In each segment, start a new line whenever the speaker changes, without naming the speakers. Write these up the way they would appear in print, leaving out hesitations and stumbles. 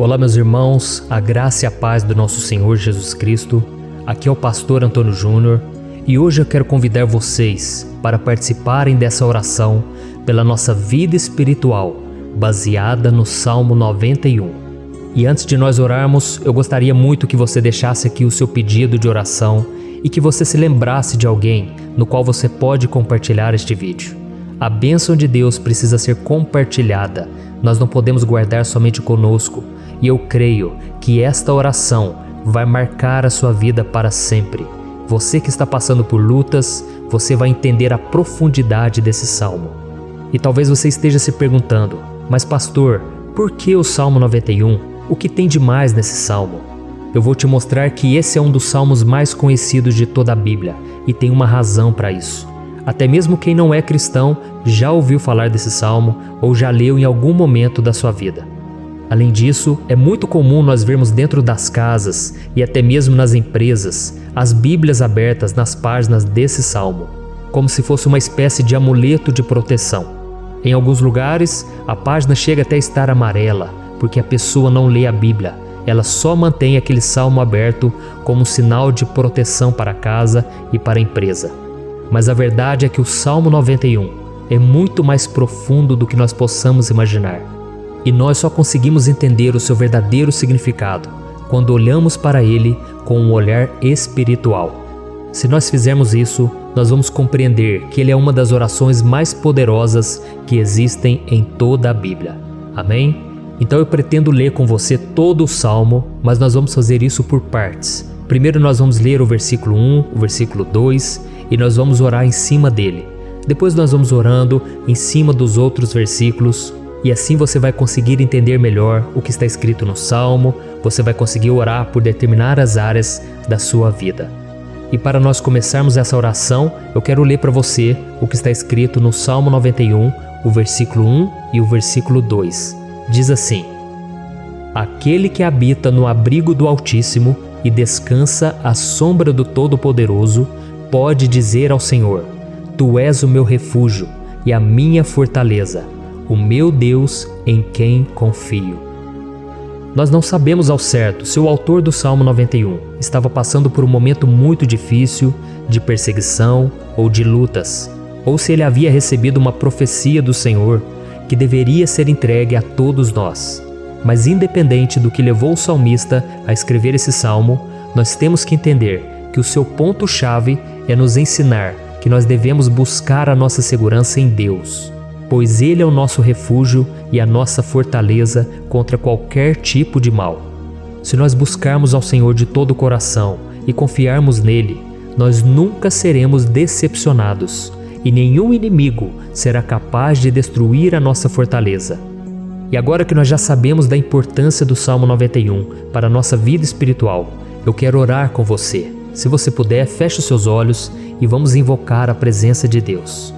Olá, meus irmãos, a graça e a paz do nosso Senhor Jesus Cristo. Aqui é o pastor Antônio Júnior e hoje eu quero convidar vocês para participarem dessa oração pela nossa vida espiritual, baseada no Salmo 91. E antes de nós orarmos, eu gostaria muito que você deixasse aqui o seu pedido de oração e que você se lembrasse de alguém no qual você pode compartilhar este vídeo. A bênção de Deus precisa ser compartilhada, nós não podemos guardar somente conosco. E eu creio que esta oração vai marcar a sua vida para sempre. Você que está passando por lutas, você vai entender a profundidade desse salmo. E talvez você esteja se perguntando, mas pastor, por que o Salmo 91? O que tem de mais nesse salmo? Eu vou te mostrar que esse é um dos salmos mais conhecidos de toda a Bíblia e tem uma razão para isso. Até mesmo quem não é cristão já ouviu falar desse salmo ou já leu em algum momento da sua vida. Além disso, é muito comum nós vermos dentro das casas e até mesmo nas empresas as Bíblias abertas nas páginas desse salmo, como se fosse uma espécie de amuleto de proteção. Em alguns lugares, a página chega até a estar amarela, porque a pessoa não lê a Bíblia, ela só mantém aquele salmo aberto como um sinal de proteção para a casa e para a empresa. Mas a verdade é que o Salmo 91 é muito mais profundo do que nós possamos imaginar. E nós só conseguimos entender o seu verdadeiro significado quando olhamos para ele com um olhar espiritual. Se nós fizermos isso, nós vamos compreender que ele é uma das orações mais poderosas que existem em toda a Bíblia. Amém? Então eu pretendo ler com você todo o Salmo, mas nós vamos fazer isso por partes. Primeiro nós vamos ler o versículo 1, o versículo 2 e nós vamos orar em cima dele. Depois nós vamos orando em cima dos outros versículos. E assim você vai conseguir entender melhor o que está escrito no Salmo, você vai conseguir orar por determinadas áreas da sua vida. E para nós começarmos essa oração, eu quero ler para você o que está escrito no Salmo 91, o versículo 1 e o versículo 2. Diz assim: Aquele que habita no abrigo do Altíssimo e descansa à sombra do Todo-Poderoso, pode dizer ao Senhor: Tu és o meu refúgio e a minha fortaleza, o meu Deus em quem confio. Nós não sabemos ao certo se o autor do Salmo 91 estava passando por um momento muito difícil, de perseguição ou de lutas, ou se ele havia recebido uma profecia do Senhor que deveria ser entregue a todos nós. Mas independente do que levou o salmista a escrever esse salmo, nós temos que entender que o seu ponto-chave é nos ensinar que nós devemos buscar a nossa segurança em Deus, pois Ele é o nosso refúgio e a nossa fortaleza contra qualquer tipo de mal. Se nós buscarmos ao Senhor de todo o coração e confiarmos nele, nós nunca seremos decepcionados e nenhum inimigo será capaz de destruir a nossa fortaleza. E agora que nós já sabemos da importância do Salmo 91 para a nossa vida espiritual, eu quero orar com você. Se você puder, feche os seus olhos e vamos invocar a presença de Deus.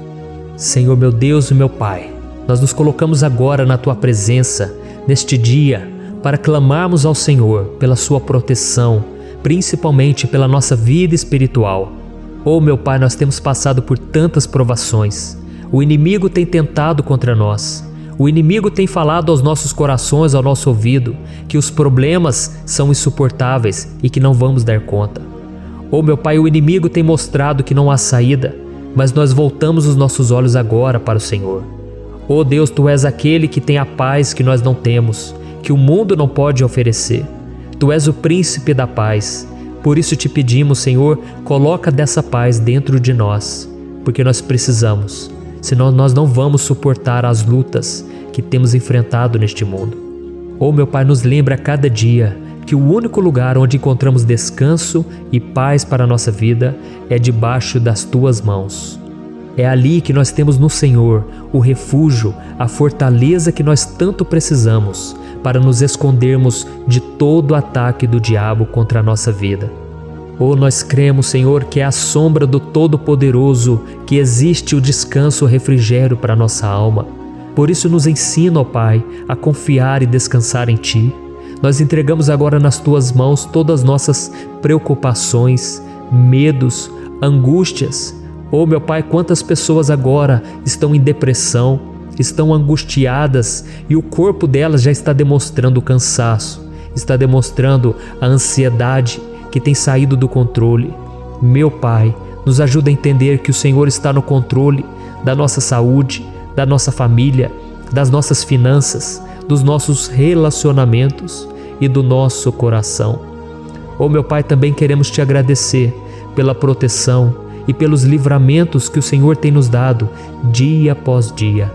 Senhor meu Deus e meu Pai, nós nos colocamos agora na Tua presença, neste dia, para clamarmos ao Senhor pela Sua proteção, principalmente pela nossa vida espiritual. Oh meu Pai, nós temos passado por tantas provações, o inimigo tem tentado contra nós, o inimigo tem falado aos nossos corações, ao nosso ouvido, que os problemas são insuportáveis e que não vamos dar conta. Oh meu Pai, o inimigo tem mostrado que não há saída, mas nós voltamos os nossos olhos agora para o Senhor. Oh Deus, Tu és aquele que tem a paz que nós não temos, que o mundo não pode oferecer. Tu és o príncipe da paz. Por isso te pedimos, Senhor, coloca dessa paz dentro de nós, porque nós precisamos, senão nós não vamos suportar as lutas que temos enfrentado neste mundo. Oh meu Pai, nos lembra a cada dia que o único lugar onde encontramos descanso e paz para a nossa vida é debaixo das Tuas mãos. É ali que nós temos no Senhor o refúgio, a fortaleza que nós tanto precisamos para nos escondermos de todo ataque do diabo contra a nossa vida. Oh, nós cremos, Senhor, que é à sombra do Todo-Poderoso que existe o descanso, o refrigério para a nossa alma. Por isso nos ensina, ó Pai, a confiar e descansar em Ti. Nós entregamos agora nas Tuas mãos todas as nossas preocupações, medos, angústias. Oh meu Pai, quantas pessoas agora estão em depressão, estão angustiadas e o corpo delas já está demonstrando cansaço, está demonstrando a ansiedade que tem saído do controle. Meu Pai, nos ajuda a entender que o Senhor está no controle da nossa saúde, da nossa família, das nossas finanças, dos nossos relacionamentos e do nosso coração. Oh, meu Pai, também queremos te agradecer pela proteção e pelos livramentos que o Senhor tem nos dado dia após dia.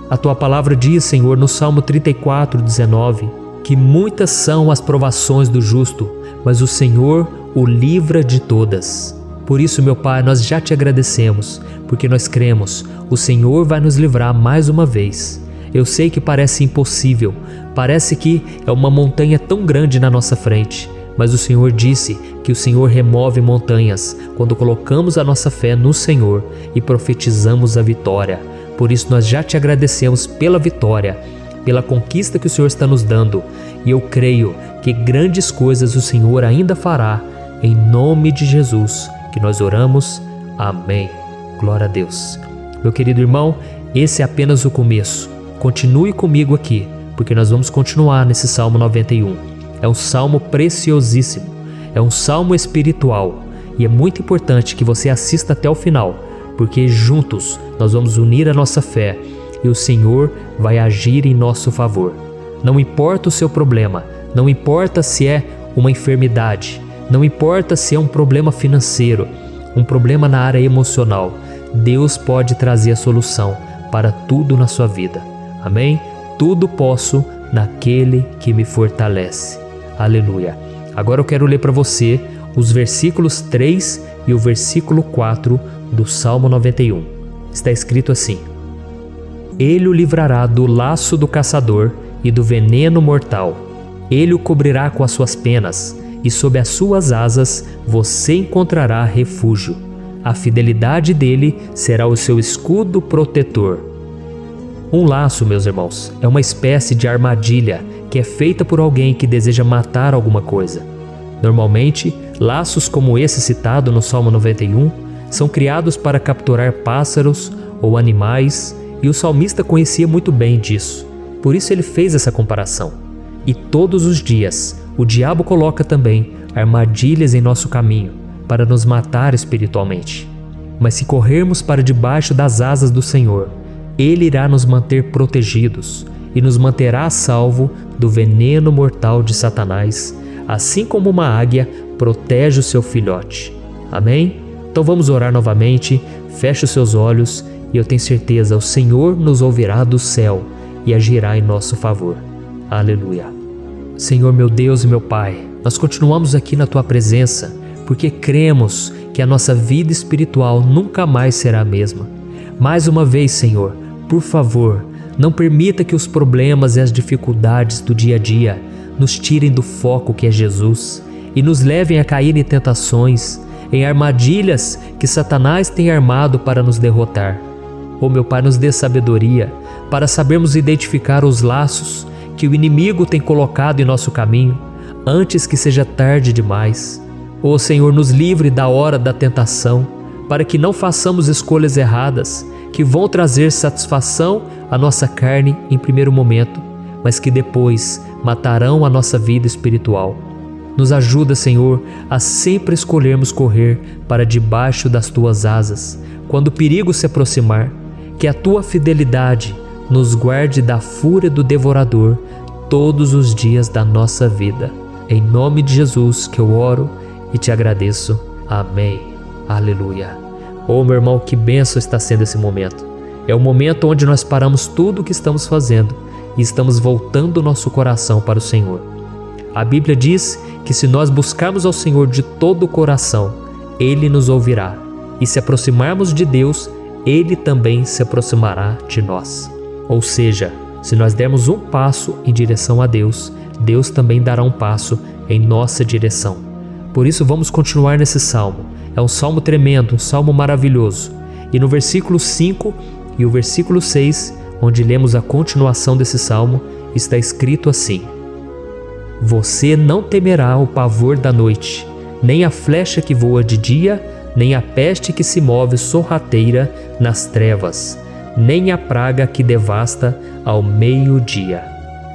A tua palavra diz, Senhor, no Salmo 34:19, que muitas são as provações do justo, mas o Senhor o livra de todas. Por isso, meu Pai, nós já te agradecemos, porque nós cremos, o Senhor vai nos livrar mais uma vez. Eu sei que parece impossível, parece que é uma montanha tão grande na nossa frente, mas o Senhor disse que o Senhor remove montanhas quando colocamos a nossa fé no Senhor e profetizamos a vitória. Por isso nós já te agradecemos pela vitória, pela conquista que o Senhor está nos dando, e eu creio que grandes coisas o Senhor ainda fará. Em nome de Jesus que nós oramos. Amém. Glória a Deus. Meu querido irmão, esse é apenas o começo. Continue comigo aqui, porque nós vamos continuar nesse Salmo 91. É um salmo preciosíssimo, é um salmo espiritual, e é muito importante que você assista até o final, porque juntos nós vamos unir a nossa fé e o Senhor vai agir em nosso favor. Não importa o seu problema, não importa se é uma enfermidade, não importa se é um problema financeiro, um problema na área emocional, Deus pode trazer a solução para tudo na sua vida. Amém? Tudo posso naquele que me fortalece. Aleluia. Agora eu quero ler para você os versículos 3 e o versículo 4 do Salmo 91. Está escrito assim: Ele o livrará do laço do caçador e do veneno mortal. Ele o cobrirá com as suas penas, e sob as suas asas você encontrará refúgio. A fidelidade dele será o seu escudo protetor. Um laço, meus irmãos, é uma espécie de armadilha que é feita por alguém que deseja matar alguma coisa. Normalmente, laços como esse citado no Salmo 91 são criados para capturar pássaros ou animais, e o salmista conhecia muito bem disso. Por isso ele fez essa comparação. E todos os dias, o diabo coloca também armadilhas em nosso caminho para nos matar espiritualmente. Mas se corrermos para debaixo das asas do Senhor, Ele irá nos manter protegidos e nos manterá a salvo do veneno mortal de Satanás, assim como uma águia protege o seu filhote. Amém? Então vamos orar novamente, feche os seus olhos e eu tenho certeza, o Senhor nos ouvirá do céu e agirá em nosso favor. Aleluia. Senhor, meu Deus e meu Pai, nós continuamos aqui na Tua presença porque cremos que a nossa vida espiritual nunca mais será a mesma. Mais uma vez, Senhor, por favor, não permita que os problemas e as dificuldades do dia a dia nos tirem do foco que é Jesus e nos levem a cair em tentações, em armadilhas que Satanás tem armado para nos derrotar. Oh, meu Pai, nos dê sabedoria para sabermos identificar os laços que o inimigo tem colocado em nosso caminho antes que seja tarde demais. Oh, Senhor, nos livre da hora da tentação, para que não façamos escolhas erradas que vão trazer satisfação à nossa carne em primeiro momento, mas que depois matarão a nossa vida espiritual. Nos ajuda, Senhor, a sempre escolhermos correr para debaixo das Tuas asas, quando o perigo se aproximar, que a Tua fidelidade nos guarde da fúria do devorador todos os dias da nossa vida. Em nome de Jesus que eu oro e te agradeço. Amém. Aleluia. Oh, meu irmão, que bênção está sendo esse momento. É o momento onde nós paramos tudo o que estamos fazendo e estamos voltando o nosso coração para o Senhor. A Bíblia diz que se nós buscarmos ao Senhor de todo o coração, Ele nos ouvirá. E se aproximarmos de Deus, Ele também se aproximará de nós. Ou seja, se nós dermos um passo em direção a Deus, Deus também dará um passo em nossa direção. Por isso vamos continuar nesse salmo. É um salmo tremendo, um salmo maravilhoso. E no versículo 5 e o versículo 6, onde lemos a continuação desse salmo, está escrito assim: Você não temerá o pavor da noite, nem a flecha que voa de dia, nem a peste que se move sorrateira nas trevas, nem a praga que devasta ao meio-dia.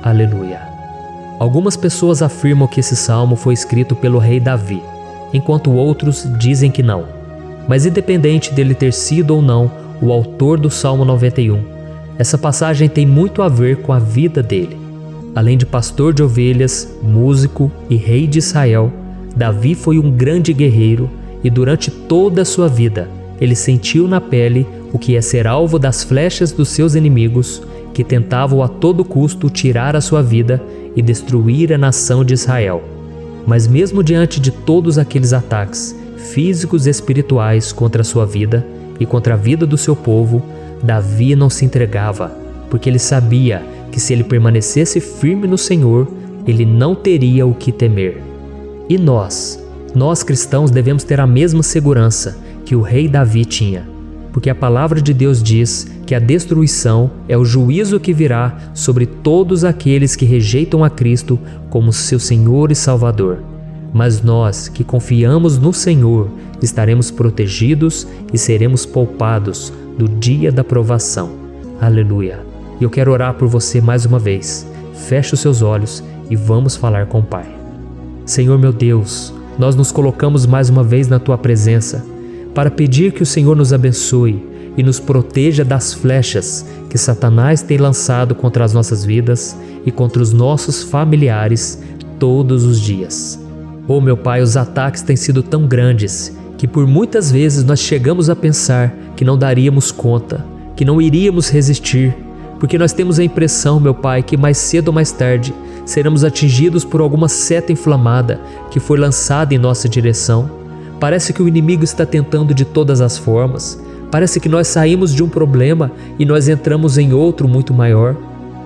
Aleluia. Algumas pessoas afirmam que esse salmo foi escrito pelo rei Davi, enquanto outros dizem que não. Mas independente dele ter sido ou não o autor do Salmo 91, essa passagem tem muito a ver com a vida dele. Além de pastor de ovelhas, músico e rei de Israel, Davi foi um grande guerreiro e durante toda a sua vida ele sentiu na pele o que é ser alvo das flechas dos seus inimigos que tentavam a todo custo tirar a sua vida e destruir a nação de Israel. Mas mesmo diante de todos aqueles ataques físicos e espirituais contra a sua vida e contra a vida do seu povo, Davi não se entregava, porque ele sabia que se ele permanecesse firme no Senhor, ele não teria o que temer. E nós cristãos devemos ter a mesma segurança que o rei Davi tinha, porque a palavra de Deus diz que a destruição é o juízo que virá sobre todos aqueles que rejeitam a Cristo como seu Senhor e Salvador. Mas nós que confiamos no Senhor estaremos protegidos e seremos poupados do dia da provação. Aleluia! E eu quero orar por você mais uma vez. Feche os seus olhos e vamos falar com o Pai. Senhor meu Deus, nós nos colocamos mais uma vez na Tua presença para pedir que o Senhor nos abençoe e nos proteja das flechas que Satanás tem lançado contra as nossas vidas e contra os nossos familiares todos os dias. Oh meu Pai, os ataques têm sido tão grandes que por muitas vezes nós chegamos a pensar que não daríamos conta, que não iríamos resistir, porque nós temos a impressão, meu Pai, que mais cedo ou mais tarde seremos atingidos por alguma seta inflamada que foi lançada em nossa direção. Parece que o inimigo está tentando de todas as formas. Parece que nós saímos de um problema e nós entramos em outro muito maior.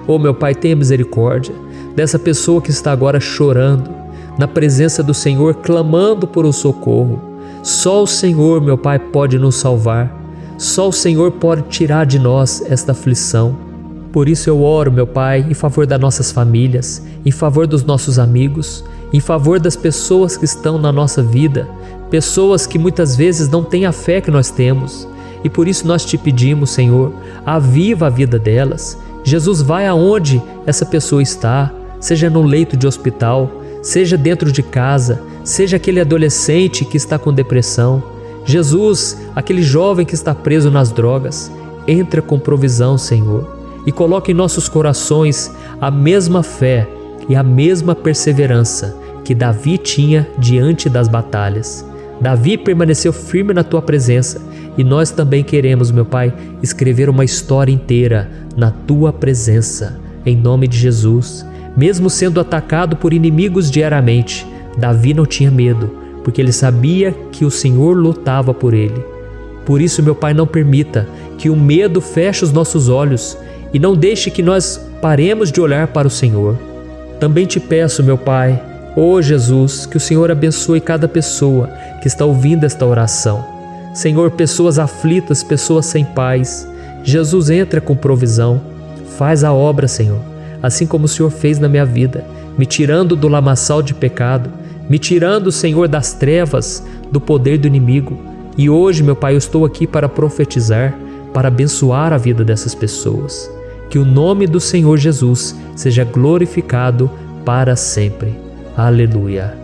Oh meu Pai, tenha misericórdia dessa pessoa que está agora chorando, na presença do Senhor, clamando por um socorro. Só o Senhor, meu Pai, pode nos salvar. Só o Senhor pode tirar de nós esta aflição. Por isso eu oro, meu Pai, em favor das nossas famílias, em favor dos nossos amigos, em favor das pessoas que estão na nossa vida, pessoas que muitas vezes não têm a fé que nós temos. E por isso nós te pedimos, Senhor, aviva a vida delas. Jesus, vai aonde essa pessoa está, seja no leito de hospital, seja dentro de casa, seja aquele adolescente que está com depressão. Jesus, aquele jovem que está preso nas drogas, entra com provisão, Senhor, e coloca em nossos corações a mesma fé e a mesma perseverança que Davi tinha diante das batalhas. Davi permaneceu firme na Tua presença e nós também queremos, meu Pai, escrever uma história inteira na Tua presença, em nome de Jesus. Mesmo sendo atacado por inimigos diariamente, Davi não tinha medo, porque ele sabia que o Senhor lutava por ele. Por isso, meu Pai, não permita que o medo feche os nossos olhos e não deixe que nós paremos de olhar para o Senhor. Também te peço, meu Pai, ó Jesus, que o Senhor abençoe cada pessoa que está ouvindo esta oração. Senhor, pessoas aflitas, pessoas sem paz. Jesus, entra com provisão. Faz a obra, Senhor, assim como o Senhor fez na minha vida, me tirando do lamaçal de pecado, me tirando, Senhor, das trevas, do poder do inimigo. E hoje, meu Pai, eu estou aqui para profetizar, para abençoar a vida dessas pessoas. Que o nome do Senhor Jesus seja glorificado para sempre. Aleluia.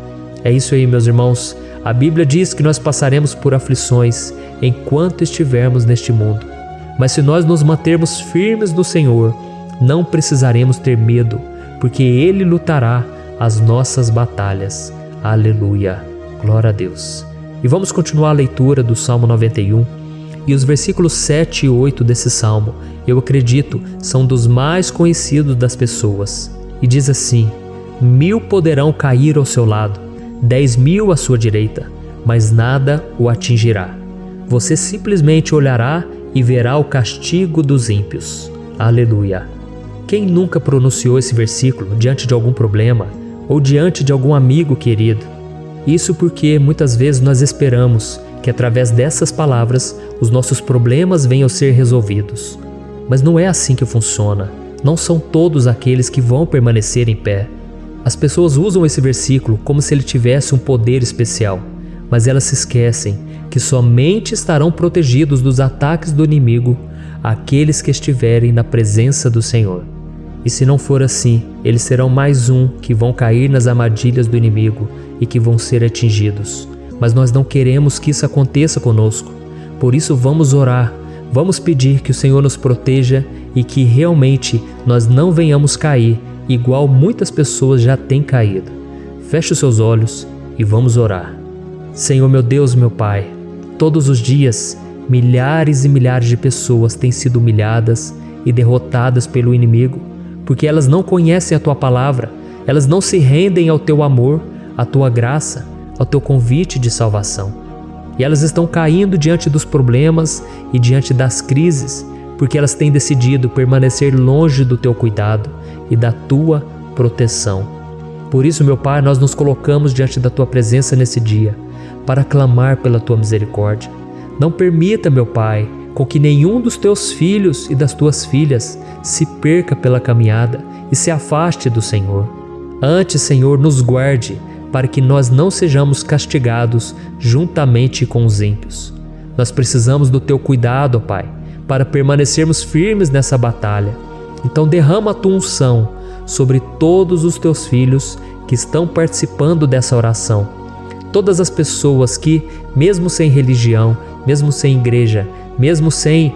É isso aí, meus irmãos. A Bíblia diz que nós passaremos por aflições enquanto estivermos neste mundo. Mas se nós nos mantermos firmes no Senhor, não precisaremos ter medo, porque Ele lutará as nossas batalhas. Aleluia. Glória a Deus. E vamos continuar a leitura do Salmo 91. E os versículos 7 e 8 desse salmo, eu acredito, são dos mais conhecidos das pessoas. E diz assim: 1000 poderão cair ao seu lado, 10.000 à sua direita, mas nada o atingirá. Você simplesmente olhará e verá o castigo dos ímpios. Aleluia. Quem nunca pronunciou esse versículo diante de algum problema ou diante de algum amigo querido? Isso porque muitas vezes nós esperamos que através dessas palavras os nossos problemas venham a ser resolvidos. Mas não é assim que funciona. Não são todos aqueles que vão permanecer em pé. As pessoas usam esse versículo como se ele tivesse um poder especial, mas elas se esquecem que somente estarão protegidos dos ataques do inimigo àqueles que estiverem na presença do Senhor. E se não for assim, eles serão mais um que vão cair nas armadilhas do inimigo e que vão ser atingidos. Mas nós não queremos que isso aconteça conosco. Por isso vamos orar, vamos pedir que o Senhor nos proteja e que realmente nós não venhamos cair igual muitas pessoas já têm caído. Feche os seus olhos e vamos orar. Senhor meu Deus, meu Pai, todos os dias milhares e milhares de pessoas têm sido humilhadas e derrotadas pelo inimigo, porque elas não conhecem a Tua palavra, elas não se rendem ao Teu amor, à Tua graça, ao Teu convite de salvação. E elas estão caindo diante dos problemas e diante das crises, porque elas têm decidido permanecer longe do Teu cuidado e da Tua proteção. Por isso, meu Pai, nós nos colocamos diante da Tua presença nesse dia, para clamar pela Tua misericórdia. Não permita, meu Pai, com que nenhum dos Teus filhos e das Tuas filhas se perca pela caminhada e se afaste do Senhor. Antes, Senhor, nos guarde, para que nós não sejamos castigados juntamente com os ímpios. Nós precisamos do Teu cuidado, ó Pai, para permanecermos firmes nessa batalha. Então derrama a Tua unção sobre todos os Teus filhos que estão participando dessa oração. Todas as pessoas que, mesmo sem religião, mesmo sem igreja, mesmo sem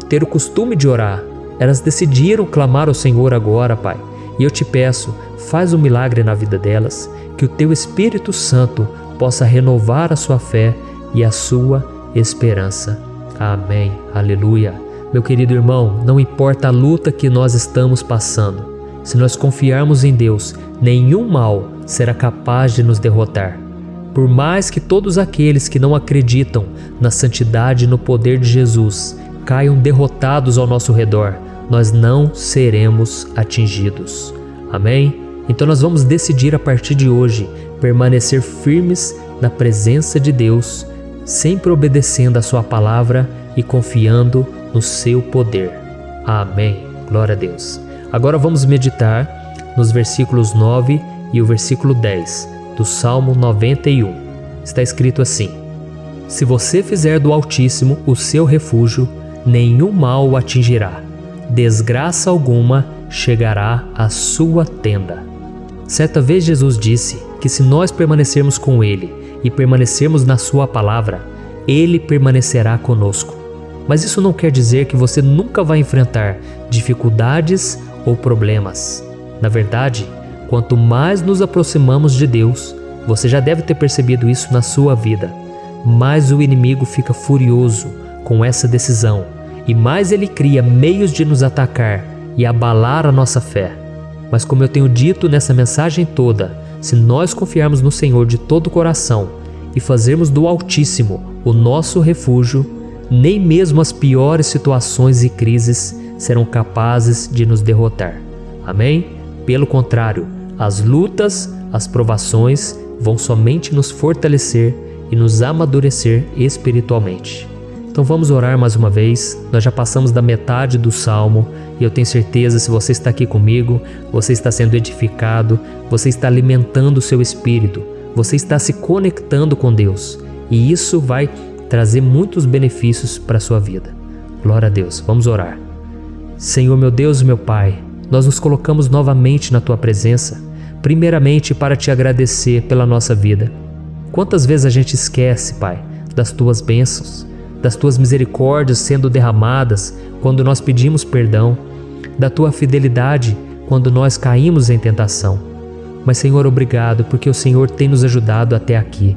ter o costume de orar, elas decidiram clamar ao Senhor agora, Pai. E eu te peço, faz um milagre na vida delas, que o Teu Espírito Santo possa renovar a sua fé e a sua esperança. Amém. Aleluia. Meu querido irmão, não importa a luta que nós estamos passando, se nós confiarmos em Deus, nenhum mal será capaz de nos derrotar. Por mais que todos aqueles que não acreditam na santidade e no poder de Jesus caiam derrotados ao nosso redor, nós não seremos atingidos. Amém? Então nós vamos decidir a partir de hoje permanecer firmes na presença de Deus, sempre obedecendo a Sua palavra e confiando no Seu poder. Amém. Glória a Deus. Agora vamos meditar nos versículos 9 e o versículo 10 do Salmo 91. Está escrito assim: Se você fizer do Altíssimo o seu refúgio, nenhum mal o atingirá, desgraça alguma chegará à sua tenda. Certa vez Jesus disse que se nós permanecermos com Ele e permanecermos na Sua palavra, Ele permanecerá conosco. Mas isso não quer dizer que você nunca vai enfrentar dificuldades ou problemas. Na verdade, quanto mais nos aproximamos de Deus, você já deve ter percebido isso na sua vida, mais o inimigo fica furioso com essa decisão e mais ele cria meios de nos atacar e abalar a nossa fé. Mas como eu tenho dito nessa mensagem toda, se nós confiarmos no Senhor de todo o coração e fazermos do Altíssimo o nosso refúgio, nem mesmo as piores situações e crises serão capazes de nos derrotar. Amém? Pelo contrário, as lutas, as provações vão somente nos fortalecer e nos amadurecer espiritualmente. Então vamos orar mais uma vez. Nós já passamos da metade do Salmo e eu tenho certeza, se você está aqui comigo, você está sendo edificado, você está alimentando o seu espírito, você está se conectando com Deus e isso vai trazer muitos benefícios para a sua vida. Glória a Deus. Vamos orar. Senhor meu Deus e meu Pai, nós nos colocamos novamente na Tua presença, primeiramente para Te agradecer pela nossa vida. Quantas vezes a gente esquece, Pai, das Tuas bênçãos, das Tuas misericórdias sendo derramadas quando nós pedimos perdão, da Tua fidelidade quando nós caímos em tentação. Mas, Senhor, obrigado, porque o Senhor tem nos ajudado até aqui.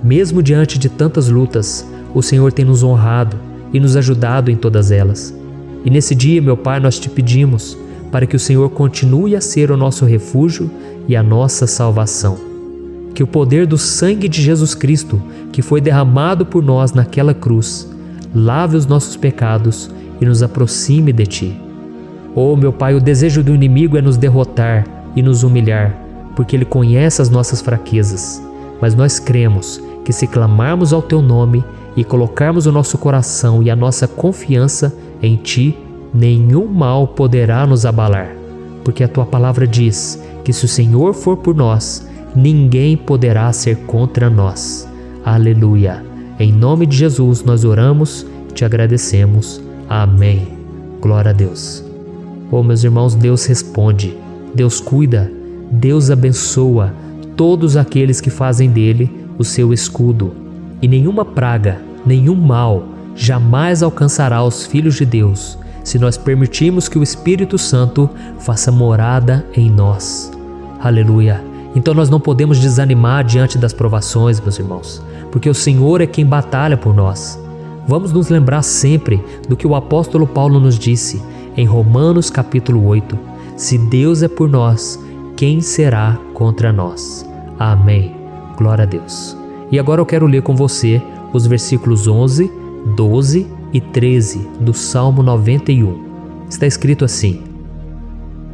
Mesmo diante de tantas lutas, o Senhor tem nos honrado e nos ajudado em todas elas. E nesse dia, meu Pai, nós Te pedimos para que o Senhor continue a ser o nosso refúgio e a nossa salvação. Que o poder do sangue de Jesus Cristo, que foi derramado por nós naquela cruz, lave os nossos pecados e nos aproxime de Ti. Oh, meu Pai, o desejo do inimigo é nos derrotar e nos humilhar, porque ele conhece as nossas fraquezas. Mas nós cremos que se clamarmos ao Teu nome e colocarmos o nosso coração e a nossa confiança em Ti, nenhum mal poderá nos abalar, porque a Tua palavra diz que se o Senhor for por nós, ninguém poderá ser contra nós. Aleluia! Em nome de Jesus nós oramos e Te agradecemos. Amém. Glória a Deus. Oh, meus irmãos, Deus responde, Deus cuida, Deus abençoa todos aqueles que fazem dele o seu escudo. E nenhuma praga, nenhum mal jamais alcançará os filhos de Deus, se nós permitirmos que o Espírito Santo faça morada em nós. Aleluia! Então nós não podemos desanimar diante das provações, meus irmãos, porque o Senhor é quem batalha por nós. Vamos nos lembrar sempre do que o apóstolo Paulo nos disse em Romanos capítulo 8. Se Deus é por nós, quem será contra nós? Amém. Glória a Deus. E agora eu quero ler com você os versículos 11, 12 e 13 do Salmo 91. Está escrito assim: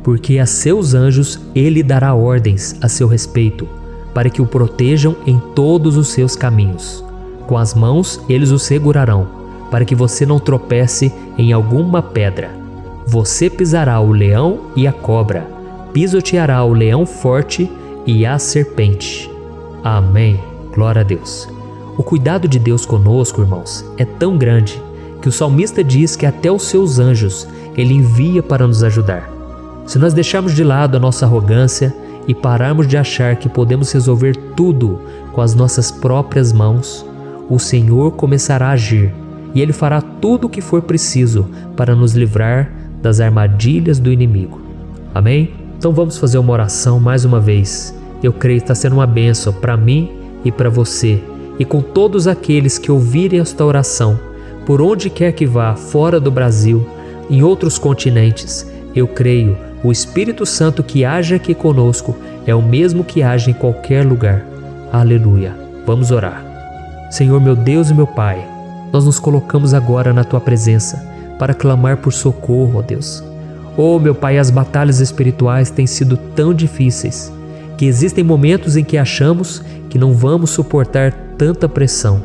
porque a seus anjos ele dará ordens a seu respeito, para que o protejam em todos os seus caminhos. Com as mãos eles o segurarão, para que você não tropece em alguma pedra. Você pisará o leão e a cobra, pisoteará o leão forte e a serpente. Amém. Glória a Deus. O cuidado de Deus conosco, irmãos, é tão grande que o salmista diz que até os seus anjos ele envia para nos ajudar. Se nós deixarmos de lado a nossa arrogância e pararmos de achar que podemos resolver tudo com as nossas próprias mãos, o Senhor começará a agir e Ele fará tudo o que for preciso para nos livrar das armadilhas do inimigo. Amém? Então vamos fazer uma oração mais uma vez. Eu creio que está sendo uma bênção para mim e para você, e com todos aqueles que ouvirem esta oração, por onde quer que vá, fora do Brasil, em outros continentes. Eu creio, o Espírito Santo que age aqui conosco é o mesmo que age em qualquer lugar. Aleluia. Vamos orar. Senhor, meu Deus e meu Pai, nós nos colocamos agora na Tua presença para clamar por socorro, ó Deus. Oh, meu Pai, as batalhas espirituais têm sido tão difíceis que existem momentos em que achamos que não vamos suportar tanta pressão.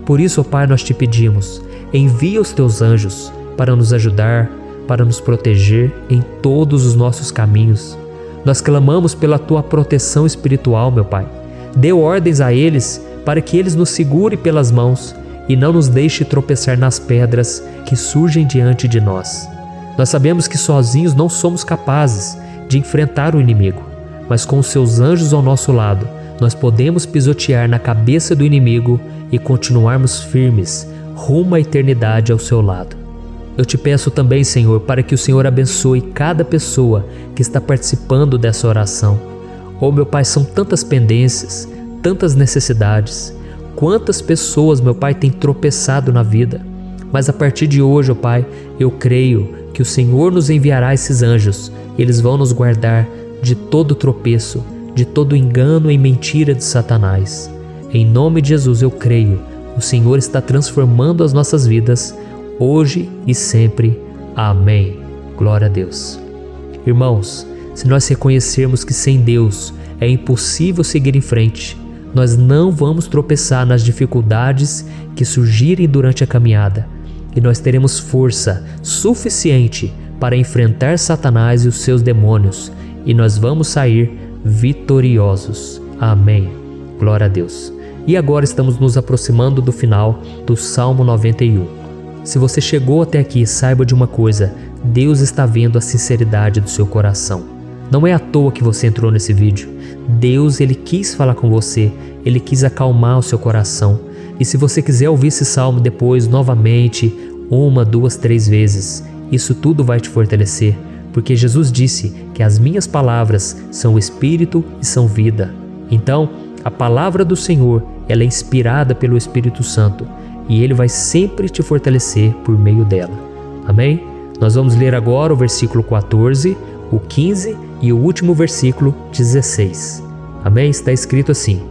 Por isso, ó Pai, nós te pedimos, envia os Teus anjos para nos ajudar, para nos proteger em todos os nossos caminhos. Nós clamamos pela Tua proteção espiritual, meu Pai. Dê ordens a eles para que eles nos segurem pelas mãos e não nos deixe tropeçar nas pedras que surgem diante de nós. Nós sabemos que sozinhos não somos capazes de enfrentar o inimigo, mas com os Seus anjos ao nosso lado, nós podemos pisotear na cabeça do inimigo e continuarmos firmes rumo à eternidade ao Seu lado. Eu te peço também, Senhor, para que o Senhor abençoe cada pessoa que está participando dessa oração. Oh, meu Pai, são tantas pendências, tantas necessidades. Quantas pessoas, meu Pai, têm tropeçado na vida. Mas a partir de hoje, ó Pai, eu creio que o Senhor nos enviará esses anjos. Eles vão nos guardar de todo tropeço, de todo engano e mentira de Satanás. Em nome de Jesus eu creio, o Senhor está transformando as nossas vidas, hoje e sempre. Amém. Glória a Deus. Irmãos, se nós reconhecermos que sem Deus é impossível seguir em frente, nós não vamos tropeçar nas dificuldades que surgirem durante a caminhada, e nós teremos força suficiente para enfrentar Satanás e os seus demônios, e nós vamos sair vitoriosos. Amém. Glória a Deus. E agora estamos nos aproximando do final do Salmo 91. Se você chegou até aqui, saiba de uma coisa: Deus está vendo a sinceridade do seu coração. Não é à toa que você entrou nesse vídeo. Deus, Ele quis falar com você, Ele quis acalmar o seu coração. E se você quiser ouvir esse salmo depois, novamente, 1, 2, 3 vezes, isso tudo vai te fortalecer, porque Jesus disse que as minhas palavras são espírito e são vida. Então, a palavra do Senhor, ela é inspirada pelo Espírito Santo, e Ele vai sempre te fortalecer por meio dela. Amém? Nós vamos ler agora o versículo 14, o 15 e o último versículo 16. Amém? Está escrito assim: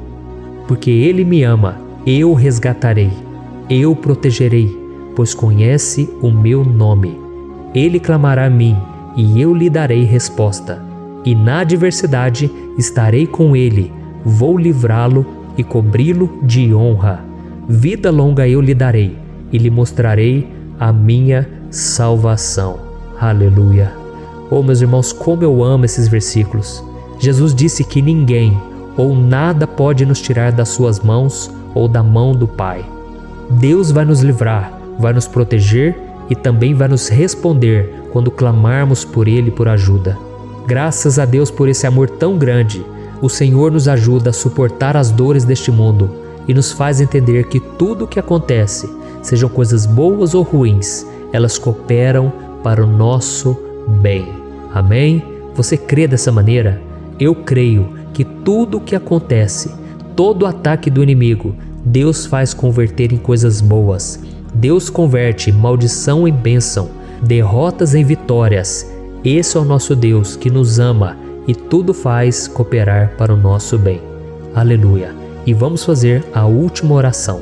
porque Ele me ama, eu o resgatarei, eu o protegerei, pois conhece o meu nome. Ele clamará a mim, e eu lhe darei resposta. E na adversidade estarei com ele, vou livrá-lo e cobri-lo de honra. Vida longa eu lhe darei, e lhe mostrarei a minha salvação. Aleluia. Oh, meus irmãos, como eu amo esses versículos. Jesus disse que ninguém ou nada pode nos tirar das suas mãos ou da mão do Pai. Deus vai nos livrar, vai nos proteger e também vai nos responder quando clamarmos por Ele por ajuda. Graças a Deus por esse amor tão grande, o Senhor nos ajuda a suportar as dores deste mundo e nos faz entender que tudo o que acontece, sejam coisas boas ou ruins, elas cooperam para o nosso bem. Amém? Você crê dessa maneira? Eu creio que tudo o que acontece, todo ataque do inimigo, Deus faz converter em coisas boas. Deus converte maldição em bênção, derrotas em vitórias. Esse é o nosso Deus que nos ama e tudo faz cooperar para o nosso bem. Aleluia! E vamos fazer a última oração.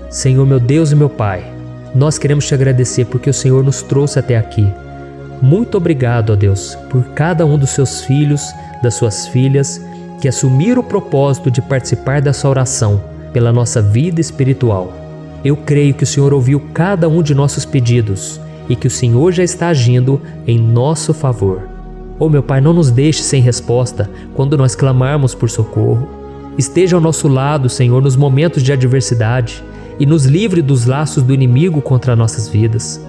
Senhor meu Deus e meu Pai, nós queremos te agradecer porque o Senhor nos trouxe até aqui. Muito obrigado, ó Deus, por cada um dos seus filhos, das suas filhas, que assumiram o propósito de participar dessa oração pela nossa vida espiritual. Eu creio que o Senhor ouviu cada um de nossos pedidos e que o Senhor já está agindo em nosso favor. Oh meu Pai, não nos deixe sem resposta quando nós clamarmos por socorro. Esteja ao nosso lado, Senhor, nos momentos de adversidade e nos livre dos laços do inimigo contra nossas vidas.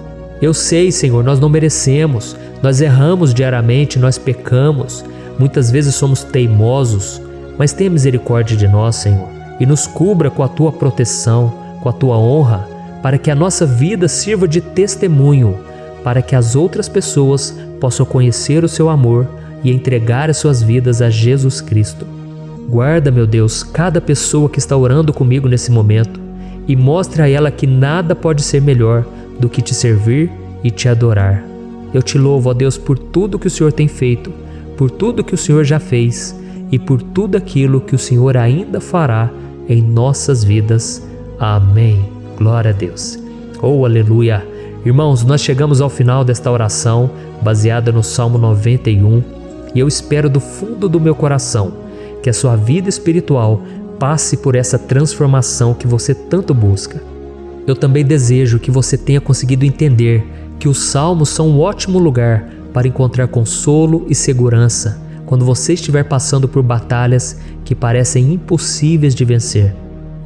Eu sei, Senhor, nós não merecemos, nós erramos diariamente, nós pecamos, muitas vezes somos teimosos, mas tenha misericórdia de nós, Senhor, e nos cubra com a Tua proteção, com a Tua honra, para que a nossa vida sirva de testemunho, para que as outras pessoas possam conhecer o Seu amor e entregar as suas vidas a Jesus Cristo. Guarda, meu Deus, cada pessoa que está orando comigo nesse momento e mostre a ela que nada pode ser melhor do que te servir e te adorar. Eu te louvo, ó Deus, por tudo que o Senhor tem feito, por tudo que o Senhor já fez e por tudo aquilo que o Senhor ainda fará em nossas vidas. Amém. Glória a Deus. Oh, aleluia. Irmãos, nós chegamos ao final desta oração baseada no Salmo 91 e eu espero do fundo do meu coração que a sua vida espiritual passe por essa transformação que você tanto busca. Eu também desejo que você tenha conseguido entender que os salmos são um ótimo lugar para encontrar consolo e segurança quando você estiver passando por batalhas que parecem impossíveis de vencer.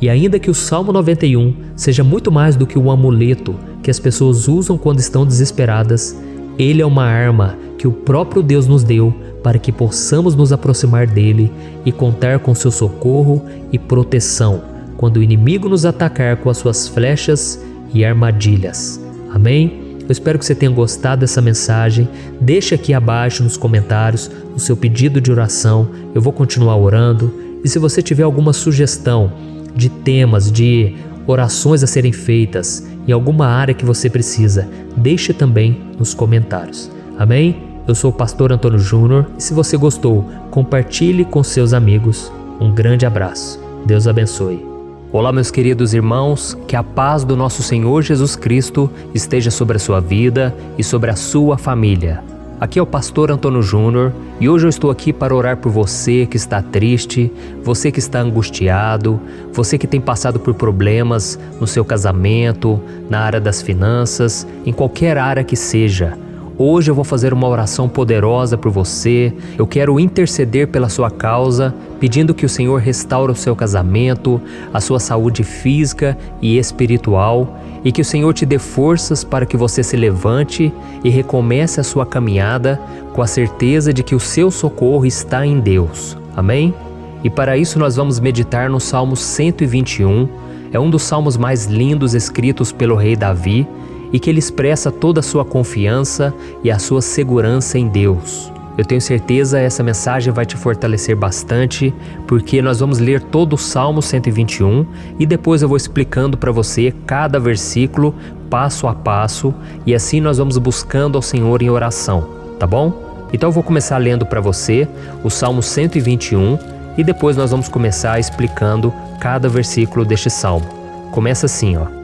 E ainda que o Salmo 91 seja muito mais do que um amuleto que as pessoas usam quando estão desesperadas, ele é uma arma que o próprio Deus nos deu para que possamos nos aproximar dele e contar com seu socorro e proteção quando o inimigo nos atacar com as suas flechas e armadilhas. Amém? Eu espero que você tenha gostado dessa mensagem. Deixe aqui abaixo nos comentários o seu pedido de oração. Eu vou continuar orando. E se você tiver alguma sugestão de temas, de orações a serem feitas em alguma área que você precisa, deixe também nos comentários. Amém? Eu sou o pastor Antônio Júnior e se você gostou, compartilhe com seus amigos. Um grande abraço. Deus abençoe. Olá, meus queridos irmãos, que a paz do nosso Senhor Jesus Cristo esteja sobre a sua vida e sobre a sua família. Aqui é o pastor Antônio Júnior e hoje eu estou aqui para orar por você que está triste, você que está angustiado, você que tem passado por problemas no seu casamento, na área das finanças, em qualquer área que seja. Hoje eu vou fazer uma oração poderosa por você. Eu quero interceder pela sua causa, pedindo que o Senhor restaure o seu casamento, a sua saúde física e espiritual, e que o Senhor te dê forças para que você se levante e recomece a sua caminhada com a certeza de que o seu socorro está em Deus. Amém? E para isso nós vamos meditar no Salmo 121. É um dos salmos mais lindos escritos pelo rei Davi, e que ele expressa toda a sua confiança e a sua segurança em Deus. Eu tenho certeza essa mensagem vai te fortalecer bastante, porque nós vamos ler todo o Salmo 121 e depois eu vou explicando para você cada versículo, passo a passo, e assim nós vamos buscando ao Senhor em oração, tá bom? Então eu vou começar lendo para você o Salmo 121 e depois nós vamos começar explicando cada versículo deste salmo. Começa assim, ó.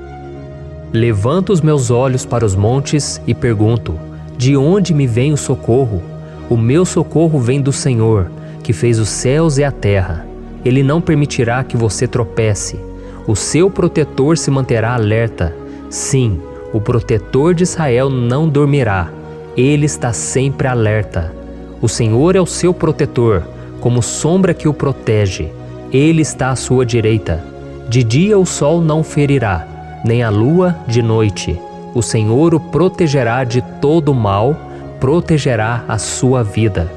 Levanto os meus olhos para os montes e pergunto: de onde me vem o socorro? O meu socorro vem do Senhor, que fez os céus e a terra. Ele não permitirá que você tropece. O seu protetor se manterá alerta. Sim, o protetor de Israel não dormirá. Ele está sempre alerta. O Senhor é o seu protetor, como sombra que o protege. Ele está à sua direita. De dia o sol não ferirá, nem a lua de noite. O Senhor o protegerá de todo mal, protegerá a sua vida.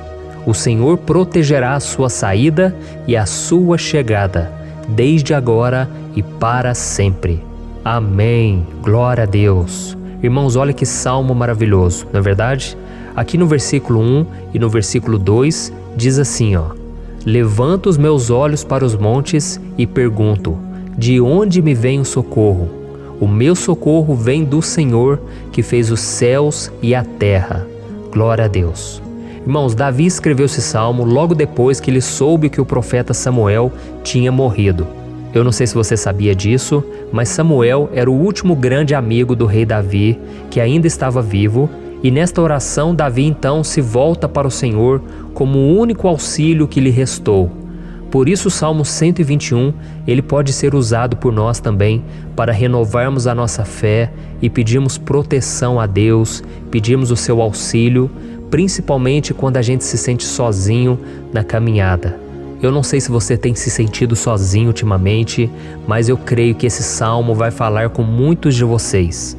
O Senhor protegerá a sua saída e a sua chegada, desde agora e para sempre. Amém. Glória a Deus. Irmãos, olha que salmo maravilhoso, não é verdade? Aqui no versículo 1 e no versículo 2 diz assim, ó: Levanto os meus olhos para os montes e pergunto: de onde me vem o socorro? O meu socorro vem do Senhor, que fez os céus e a terra. Glória a Deus. Irmãos, Davi escreveu esse salmo logo depois que ele soube que o profeta Samuel tinha morrido. Eu não sei se você sabia disso, mas Samuel era o último grande amigo do rei Davi, que ainda estava vivo, e nesta oração Davi então se volta para o Senhor como o único auxílio que lhe restou. Por isso o Salmo 121, ele pode ser usado por nós também para renovarmos a nossa fé e pedirmos proteção a Deus, pedirmos o seu auxílio, principalmente quando a gente se sente sozinho na caminhada. Eu não sei se você tem se sentido sozinho ultimamente, mas eu creio que esse salmo vai falar com muitos de vocês.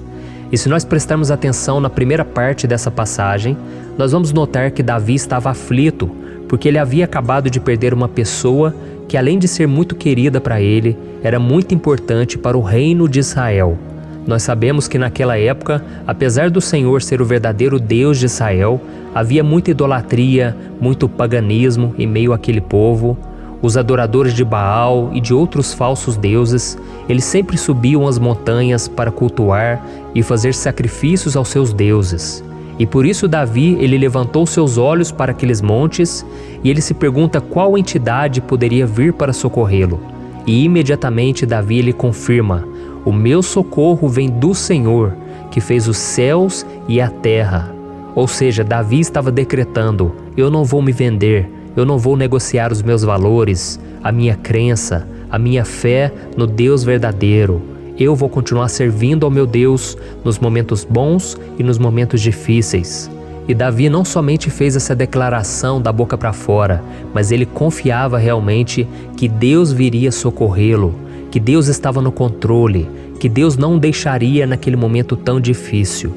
E se nós prestarmos atenção na primeira parte dessa passagem, nós vamos notar que Davi estava aflito, porque ele havia acabado de perder uma pessoa que, além de ser muito querida para ele, era muito importante para o reino de Israel. Nós sabemos que naquela época, apesar do Senhor ser o verdadeiro Deus de Israel, havia muita idolatria, muito paganismo em meio àquele povo. Os adoradores de Baal e de outros falsos deuses, eles sempre subiam as montanhas para cultuar e fazer sacrifícios aos seus deuses. E por isso Davi, ele levantou seus olhos para aqueles montes e ele se pergunta qual entidade poderia vir para socorrê-lo. E imediatamente Davi ele confirma: o meu socorro vem do Senhor, que fez os céus e a terra. Ou seja, Davi estava decretando: eu não vou me vender, eu não vou negociar os meus valores, a minha crença, a minha fé no Deus verdadeiro. Eu vou continuar servindo ao meu Deus nos momentos bons e nos momentos difíceis. E Davi não somente fez essa declaração da boca para fora, mas ele confiava realmente que Deus viria socorrê-lo, que Deus estava no controle, que Deus não o deixaria naquele momento tão difícil.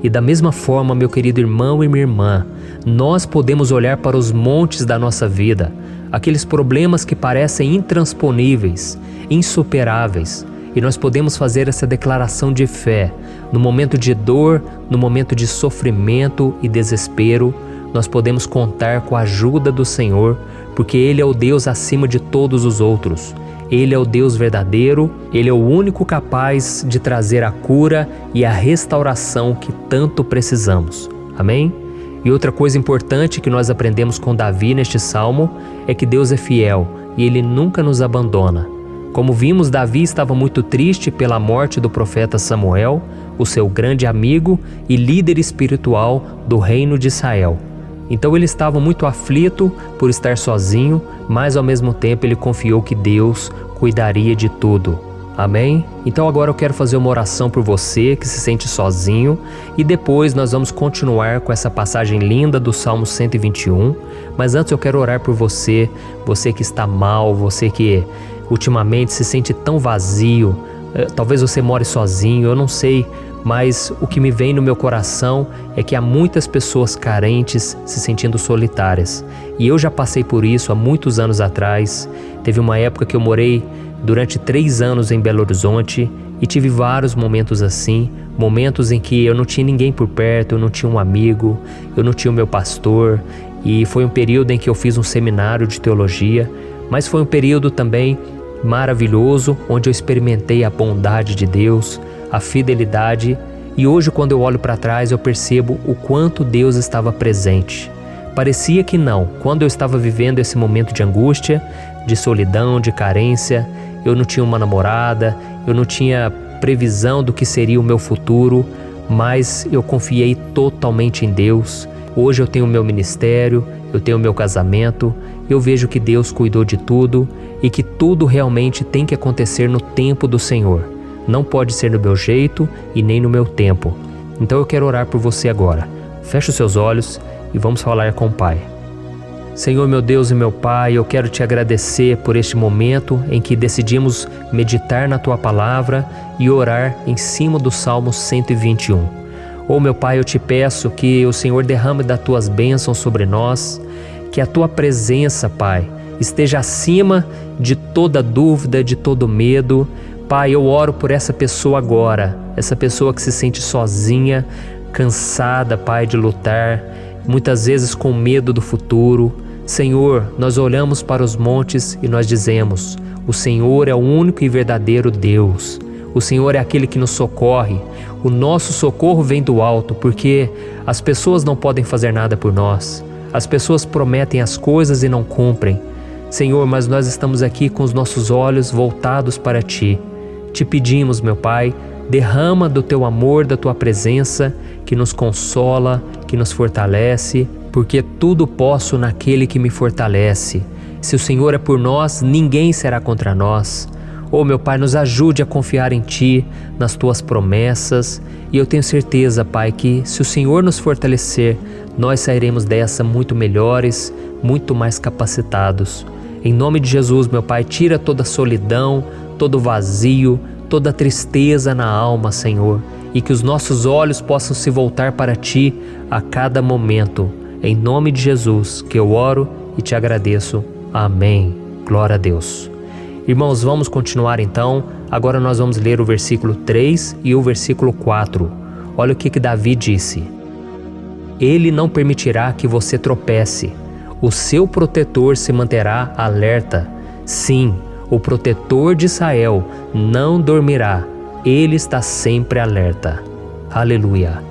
E da mesma forma, meu querido irmão e minha irmã, nós podemos olhar para os montes da nossa vida, aqueles problemas que parecem intransponíveis, insuperáveis, e nós podemos fazer essa declaração de fé. No momento de dor, no momento de sofrimento e desespero, nós podemos contar com a ajuda do Senhor, porque Ele é o Deus acima de todos os outros. Ele é o Deus verdadeiro, Ele é o único capaz de trazer a cura e a restauração que tanto precisamos. Amém? E outra coisa importante que nós aprendemos com Davi neste salmo é que Deus é fiel e Ele nunca nos abandona. Como vimos, Davi estava muito triste pela morte do profeta Samuel, o seu grande amigo e líder espiritual do reino de Israel. Então ele estava muito aflito por estar sozinho, mas ao mesmo tempo ele confiou que Deus cuidaria de tudo. Amém? Então agora eu quero fazer uma oração por você que se sente sozinho e depois nós vamos continuar com essa passagem linda do Salmo 121. Mas antes eu quero orar por você, você que está mal, você que ultimamente se sente tão vazio, talvez você more sozinho, eu não sei, mas o que me vem no meu coração é que há muitas pessoas carentes se sentindo solitárias. E eu já passei por isso há muitos anos atrás. Teve uma época que eu morei durante 3 anos em Belo Horizonte e tive vários momentos assim, momentos em que eu não tinha ninguém por perto, eu não tinha um amigo, eu não tinha o meu pastor, e foi um período em que eu fiz um seminário de teologia, mas foi um período também maravilhoso, onde eu experimentei a bondade de Deus, a fidelidade, e hoje quando eu olho para trás eu percebo o quanto Deus estava presente. Parecia que não, quando eu estava vivendo esse momento de angústia, de solidão, de carência, eu não tinha uma namorada, eu não tinha previsão do que seria o meu futuro, mas eu confiei totalmente em Deus. Hoje eu tenho o meu ministério, eu tenho o meu casamento, eu vejo que Deus cuidou de tudo e que tudo realmente tem que acontecer no tempo do Senhor. Não pode ser no meu jeito e nem no meu tempo. Então eu quero orar por você agora. Feche os seus olhos e vamos falar com o Pai. Senhor, meu Deus e meu Pai, eu quero te agradecer por este momento em que decidimos meditar na Tua Palavra e orar em cima do Salmo 121. Oh, meu Pai, eu te peço que o Senhor derrame das Tuas bênçãos sobre nós, que a Tua presença, Pai, esteja acima de toda dúvida, de todo medo. Pai, eu oro por essa pessoa agora, essa pessoa que se sente sozinha, cansada, Pai, de lutar, muitas vezes com medo do futuro. Senhor, nós olhamos para os montes e nós dizemos: o Senhor é o único e verdadeiro Deus. O Senhor é aquele que nos socorre. O nosso socorro vem do alto, porque as pessoas não podem fazer nada por nós. As pessoas prometem as coisas e não cumprem. Senhor, mas nós estamos aqui com os nossos olhos voltados para Ti. Te pedimos, meu Pai, derrama do Teu amor, da Tua presença, que nos consola, que nos fortalece, porque tudo posso naquele que me fortalece. Se o Senhor é por nós, ninguém será contra nós. Oh, meu Pai, nos ajude a confiar em Ti, nas Tuas promessas, e eu tenho certeza, Pai, que se o Senhor nos fortalecer, nós sairemos dessa muito melhores, muito mais capacitados. Em nome de Jesus, meu Pai, tira toda a solidão, todo o vazio, toda a tristeza na alma, Senhor, e que os nossos olhos possam se voltar para Ti a cada momento. Em nome de Jesus que eu oro e te agradeço. Amém. Glória a Deus. Irmãos, vamos continuar então. Agora nós vamos ler o versículo 3 e o versículo 4. Olha o que Davi disse: Ele não permitirá que você tropece. O seu protetor se manterá alerta. Sim, o protetor de Israel não dormirá. Ele está sempre alerta. Aleluia.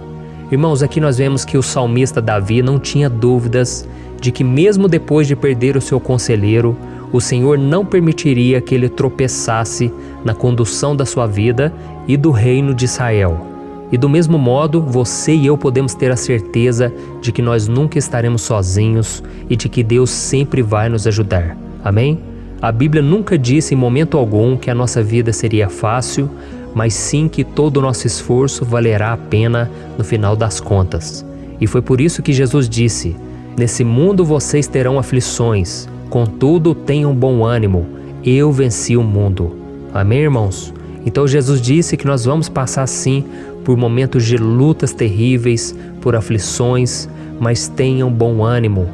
Irmãos, aqui nós vemos que o salmista Davi não tinha dúvidas de que mesmo depois de perder o seu conselheiro, o Senhor não permitiria que ele tropeçasse na condução da sua vida e do reino de Israel. E do mesmo modo, você e eu podemos ter a certeza de que nós nunca estaremos sozinhos e de que Deus sempre vai nos ajudar. Amém? A Bíblia nunca disse em momento algum que a nossa vida seria fácil, mas sim que todo o nosso esforço valerá a pena no final das contas. E foi por isso que Jesus disse: Nesse mundo vocês terão aflições, contudo tenham bom ânimo, eu venci o mundo. Amém, irmãos? Então Jesus disse que nós vamos passar sim por momentos de lutas terríveis, por aflições, mas tenham bom ânimo.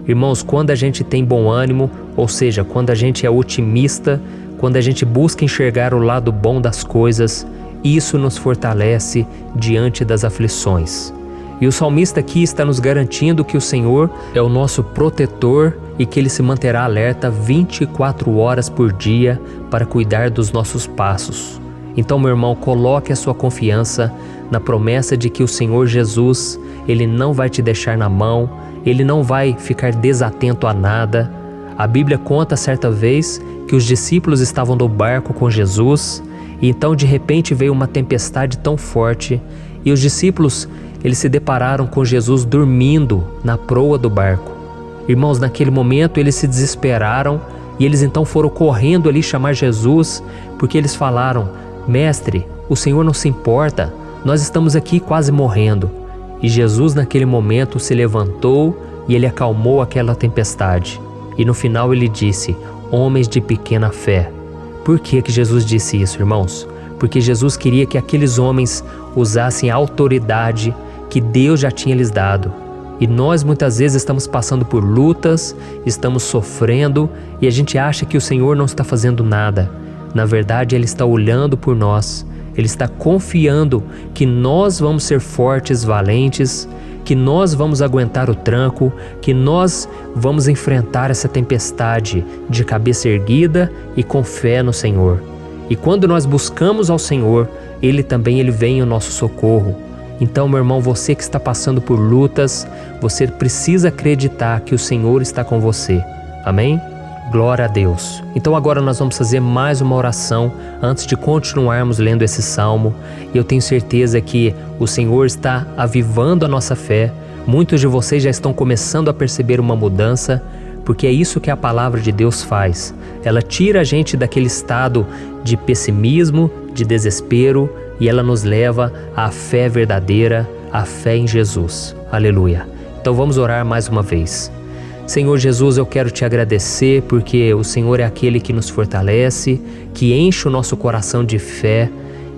Irmãos, quando a gente tem bom ânimo, ou seja, quando a gente é otimista, quando a gente busca enxergar o lado bom das coisas, isso nos fortalece diante das aflições. E o salmista aqui está nos garantindo que o Senhor é o nosso protetor e que Ele se manterá alerta 24 horas por dia para cuidar dos nossos passos. Então, meu irmão, coloque a sua confiança na promessa de que o Senhor Jesus, Ele não vai te deixar na mão, Ele não vai ficar desatento a nada. A Bíblia conta certa vez que os discípulos estavam no barco com Jesus e então de repente veio uma tempestade tão forte e os discípulos eles se depararam com Jesus dormindo na proa do barco. Irmãos, naquele momento eles se desesperaram e eles então foram correndo ali chamar Jesus, porque eles falaram: Mestre, o Senhor não se importa, nós estamos aqui quase morrendo. E Jesus naquele momento se levantou e Ele acalmou aquela tempestade. E no final Ele disse: Homens de pequena fé. Por que Jesus disse isso, irmãos? Porque Jesus queria que aqueles homens usassem a autoridade que Deus já tinha lhes dado. E nós muitas vezes estamos passando por lutas, estamos sofrendo e a gente acha que o Senhor não está fazendo nada. Na verdade, Ele está olhando por nós. Ele está confiando que nós vamos ser fortes, valentes, que nós vamos aguentar o tranco, que nós vamos enfrentar essa tempestade de cabeça erguida e com fé no Senhor. E quando nós buscamos ao Senhor, Ele vem em nosso socorro. Então, meu irmão, você que está passando por lutas, você precisa acreditar que o Senhor está com você. Amém? Glória a Deus. Então agora nós vamos fazer mais uma oração antes de continuarmos lendo esse salmo. E eu tenho certeza que o Senhor está avivando a nossa fé. Muitos de vocês já estão começando a perceber uma mudança, porque é isso que a palavra de Deus faz. Ela tira a gente daquele estado de pessimismo, de desespero, e ela nos leva à fé verdadeira, à fé em Jesus. Aleluia. Então vamos orar mais uma vez. Senhor Jesus, eu quero te agradecer porque o Senhor é aquele que nos fortalece, que enche o nosso coração de fé.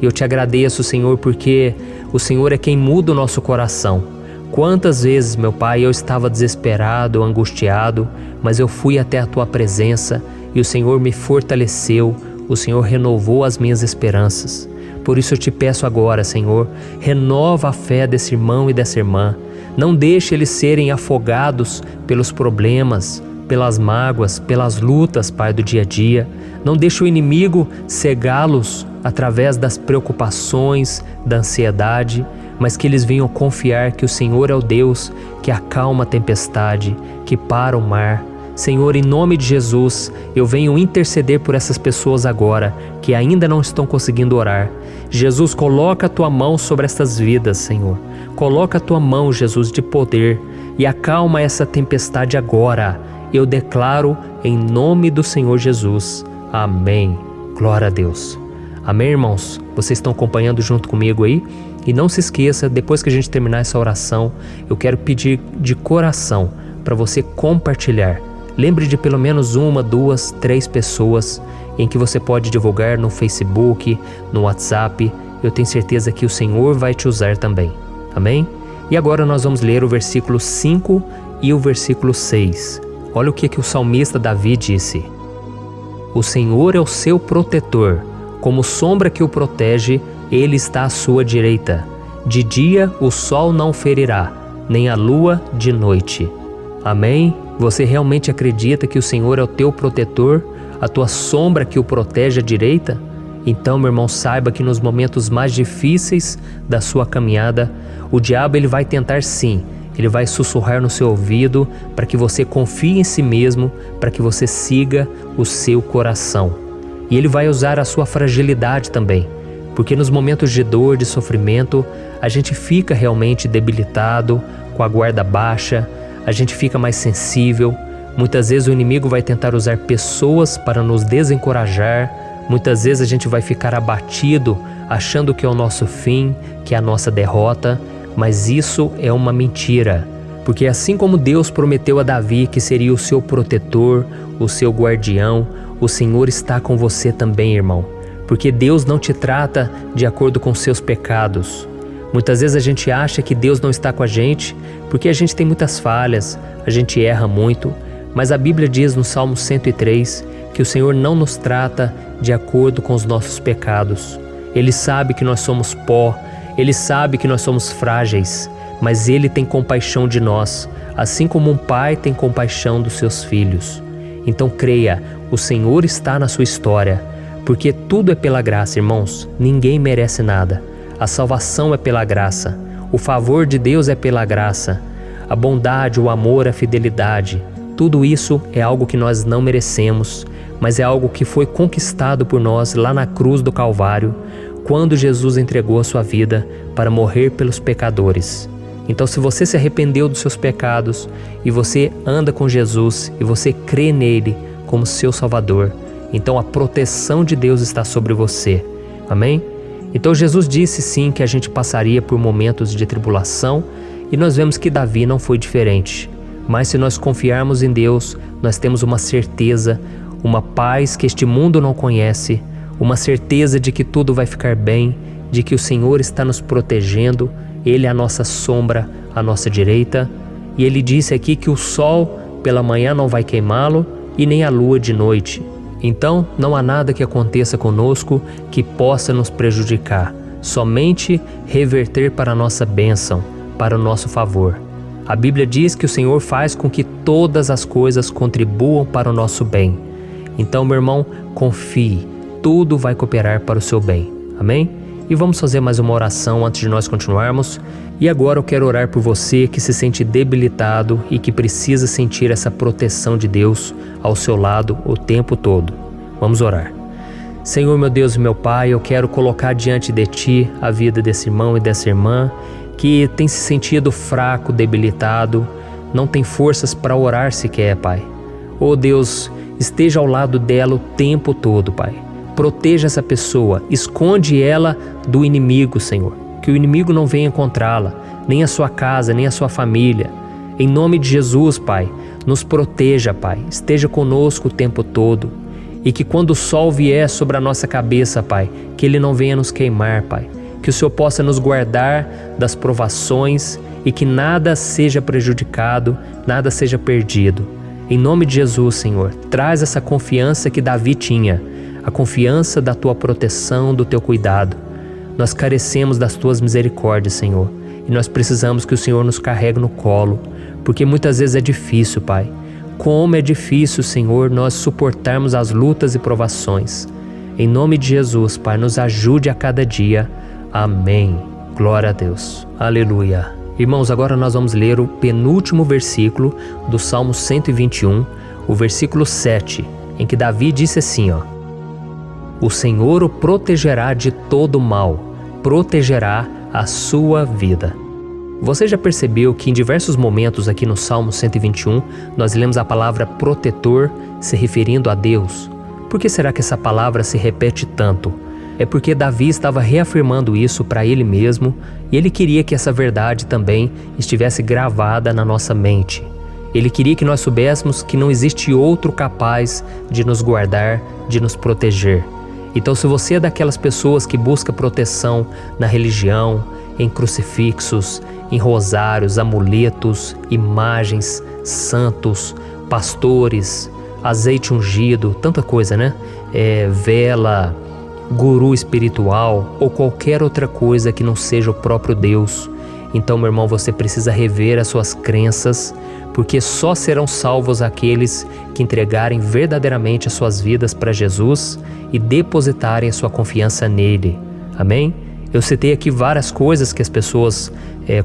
E eu te agradeço, Senhor, porque o Senhor é quem muda o nosso coração. Quantas vezes, meu Pai, eu estava desesperado, angustiado, mas eu fui até a Tua presença e o Senhor me fortaleceu, o Senhor renovou as minhas esperanças. Por isso eu te peço agora, Senhor, renova a fé desse irmão e dessa irmã. Não deixe eles serem afogados pelos problemas, pelas mágoas, pelas lutas, Pai, do dia a dia. Não deixe o inimigo cegá-los através das preocupações, da ansiedade, mas que eles venham confiar que o Senhor é o Deus que acalma a tempestade, que para o mar. Senhor, em nome de Jesus, eu venho interceder por essas pessoas agora que ainda não estão conseguindo orar. Jesus, coloca a Tua mão sobre essas vidas, Senhor. Coloca a Tua mão, Jesus, de poder e acalma essa tempestade agora. Eu declaro em nome do Senhor Jesus. Amém. Glória a Deus. Amém, irmãos? Vocês estão acompanhando junto comigo aí? E não se esqueça, depois que a gente terminar essa oração, eu quero pedir de coração para você compartilhar. Lembre de pelo menos 1, 2, 3 pessoas em que você pode divulgar no Facebook, no WhatsApp. Eu tenho certeza que o Senhor vai te usar também. Amém? E agora nós vamos ler o versículo 5 e o versículo 6. Olha o que o salmista Davi disse. O Senhor é o seu protetor, como sombra que o protege, Ele está à sua direita. De dia o sol não ferirá, nem a lua de noite. Amém? Você realmente acredita que o Senhor é o teu protetor, a tua sombra que o protege à direita? Então, meu irmão, saiba que nos momentos mais difíceis da sua caminhada, o diabo ele vai tentar sim, ele vai sussurrar no seu ouvido para que você confie em si mesmo, para que você siga o seu coração. E ele vai usar a sua fragilidade também, porque nos momentos de dor, de sofrimento, a gente fica realmente debilitado, com a guarda baixa, a gente fica mais sensível. Muitas vezes o inimigo vai tentar usar pessoas para nos desencorajar. Muitas vezes a gente vai ficar abatido, achando que é o nosso fim, que é a nossa derrota. Mas isso é uma mentira. Porque assim como Deus prometeu a Davi que seria o seu protetor, o seu guardião, o Senhor está com você também, irmão. Porque Deus não te trata de acordo com seus pecados. Muitas vezes a gente acha que Deus não está com a gente porque a gente tem muitas falhas, a gente erra muito, mas a Bíblia diz no Salmo 103 que o Senhor não nos trata de acordo com os nossos pecados. Ele sabe que nós somos pó, Ele sabe que nós somos frágeis, mas Ele tem compaixão de nós, assim como um pai tem compaixão dos seus filhos. Então creia, o Senhor está na sua história, porque tudo é pela graça, irmãos, ninguém merece nada. A salvação é pela graça, o favor de Deus é pela graça, a bondade, o amor, a fidelidade, tudo isso é algo que nós não merecemos, mas é algo que foi conquistado por nós lá na cruz do Calvário, quando Jesus entregou a sua vida para morrer pelos pecadores. Então, se você se arrependeu dos seus pecados e você anda com Jesus e você crê nele como seu Salvador, então a proteção de Deus está sobre você. Amém? Então Jesus disse sim que a gente passaria por momentos de tribulação e nós vemos que Davi não foi diferente. Mas se nós confiarmos em Deus, nós temos uma certeza, uma paz que este mundo não conhece, uma certeza de que tudo vai ficar bem, de que o Senhor está nos protegendo, Ele é a nossa sombra, à nossa direita. E Ele disse aqui que o sol pela manhã não vai queimá-lo e nem a lua de noite. Então, não há nada que aconteça conosco que possa nos prejudicar, somente reverter para a nossa bênção, para o nosso favor. A Bíblia diz que o Senhor faz com que todas as coisas contribuam para o nosso bem. Então, meu irmão, confie, tudo vai cooperar para o seu bem. Amém? E vamos fazer mais uma oração antes de nós continuarmos. E agora eu quero orar por você que se sente debilitado e que precisa sentir essa proteção de Deus ao seu lado o tempo todo. Vamos orar. Senhor, meu Deus e meu Pai, eu quero colocar diante de Ti a vida desse irmão e dessa irmã que tem se sentido fraco, debilitado, não tem forças para orar sequer, Pai. Oh Deus, esteja ao lado dela o tempo todo, Pai. Proteja essa pessoa, esconde ela do inimigo, Senhor. Que o inimigo não venha encontrá-la, nem a sua casa, nem a sua família. Em nome de Jesus, Pai, nos proteja, Pai, esteja conosco o tempo todo. E que quando o sol vier sobre a nossa cabeça, Pai, que ele não venha nos queimar, Pai. Que o Senhor possa nos guardar das provações e que nada seja prejudicado, nada seja perdido. Em nome de Jesus, Senhor, traz essa confiança que Davi tinha, a confiança da Tua proteção, do Teu cuidado. Nós carecemos das Tuas misericórdias, Senhor, e nós precisamos que o Senhor nos carregue no colo, porque muitas vezes é difícil, Pai. Como é difícil, Senhor, nós suportarmos as lutas e provações. Em nome de Jesus, Pai, nos ajude a cada dia. Amém. Glória a Deus. Aleluia. Irmãos, agora nós vamos ler o penúltimo versículo do Salmo 121, o versículo 7, em que Davi disse assim, O Senhor o protegerá de todo mal, protegerá a sua vida. Você já percebeu que em diversos momentos aqui no Salmo 121, nós lemos a palavra protetor se referindo a Deus? Por que será que essa palavra se repete tanto? É porque Davi estava reafirmando isso para ele mesmo e ele queria que essa verdade também estivesse gravada na nossa mente. Ele queria que nós soubéssemos que não existe outro capaz de nos guardar, de nos proteger. Então, se você é daquelas pessoas que busca proteção na religião, em crucifixos, em rosários, amuletos, imagens, santos, pastores, azeite ungido, tanta coisa, né? Vela, guru espiritual ou qualquer outra coisa que não seja o próprio Deus. Então, meu irmão, você precisa rever as suas crenças, porque só serão salvos aqueles que entregarem verdadeiramente as suas vidas para Jesus e depositarem a sua confiança nele. Amém? Eu citei aqui várias coisas que as pessoas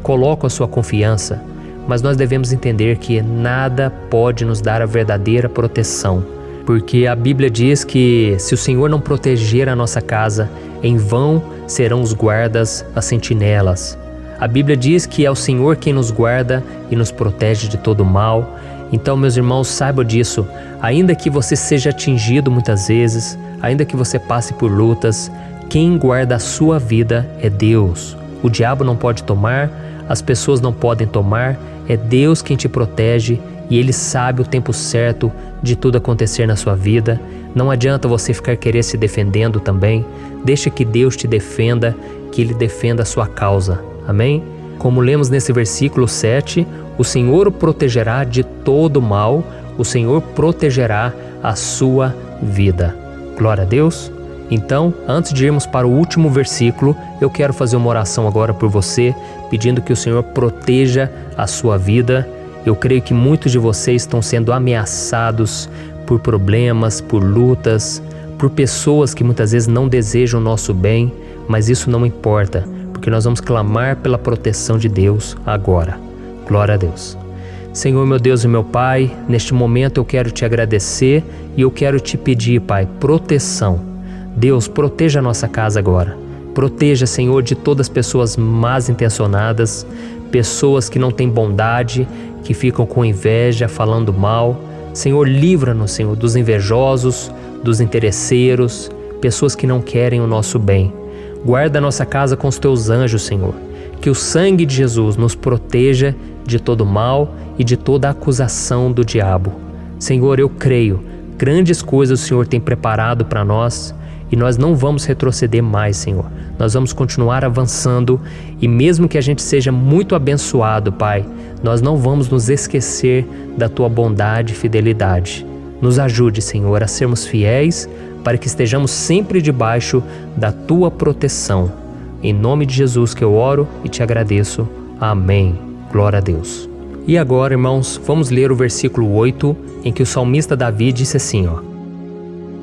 colocam a sua confiança, mas nós devemos entender que nada pode nos dar a verdadeira proteção, porque a Bíblia diz que se o Senhor não proteger a nossa casa, em vão serão os guardas, as sentinelas. A Bíblia diz que é o Senhor quem nos guarda e nos protege de todo mal. Então, meus irmãos, saibam disso. Ainda que você seja atingido muitas vezes, ainda que você passe por lutas, quem guarda a sua vida é Deus. O diabo não pode tomar, as pessoas não podem tomar, é Deus quem te protege e Ele sabe o tempo certo de tudo acontecer na sua vida. Não adianta você ficar querer se defendendo também. Deixa que Deus te defenda, que Ele defenda a sua causa. Amém? Como lemos nesse versículo 7, o Senhor o protegerá de todo mal, o Senhor protegerá a sua vida. Glória a Deus. Então, antes de irmos para o último versículo, eu quero fazer uma oração agora por você, pedindo que o Senhor proteja a sua vida. Eu creio que muitos de vocês estão sendo ameaçados por problemas, por lutas, por pessoas que muitas vezes não desejam o nosso bem, mas isso não importa, porque nós vamos clamar pela proteção de Deus agora. Glória a Deus. Senhor, meu Deus e meu Pai, neste momento eu quero te agradecer e eu quero te pedir, Pai, proteção. Deus, proteja a nossa casa agora. Proteja, Senhor, de todas as pessoas más intencionadas, pessoas que não têm bondade, que ficam com inveja, falando mal. Senhor, livra-nos, Senhor, dos invejosos, dos interesseiros, pessoas que não querem o nosso bem. Guarda a nossa casa com os teus anjos, Senhor. Que o sangue de Jesus nos proteja de todo mal e de toda acusação do diabo. Senhor, eu creio, grandes coisas o Senhor tem preparado para nós e nós não vamos retroceder mais, Senhor. Nós vamos continuar avançando e mesmo que a gente seja muito abençoado, Pai, nós não vamos nos esquecer da Tua bondade e fidelidade. Nos ajude, Senhor, a sermos fiéis para que estejamos sempre debaixo da Tua proteção. Em nome de Jesus que eu oro e te agradeço. Amém. Glória a Deus. E agora, irmãos, vamos ler o versículo 8, em que o salmista Davi disse assim,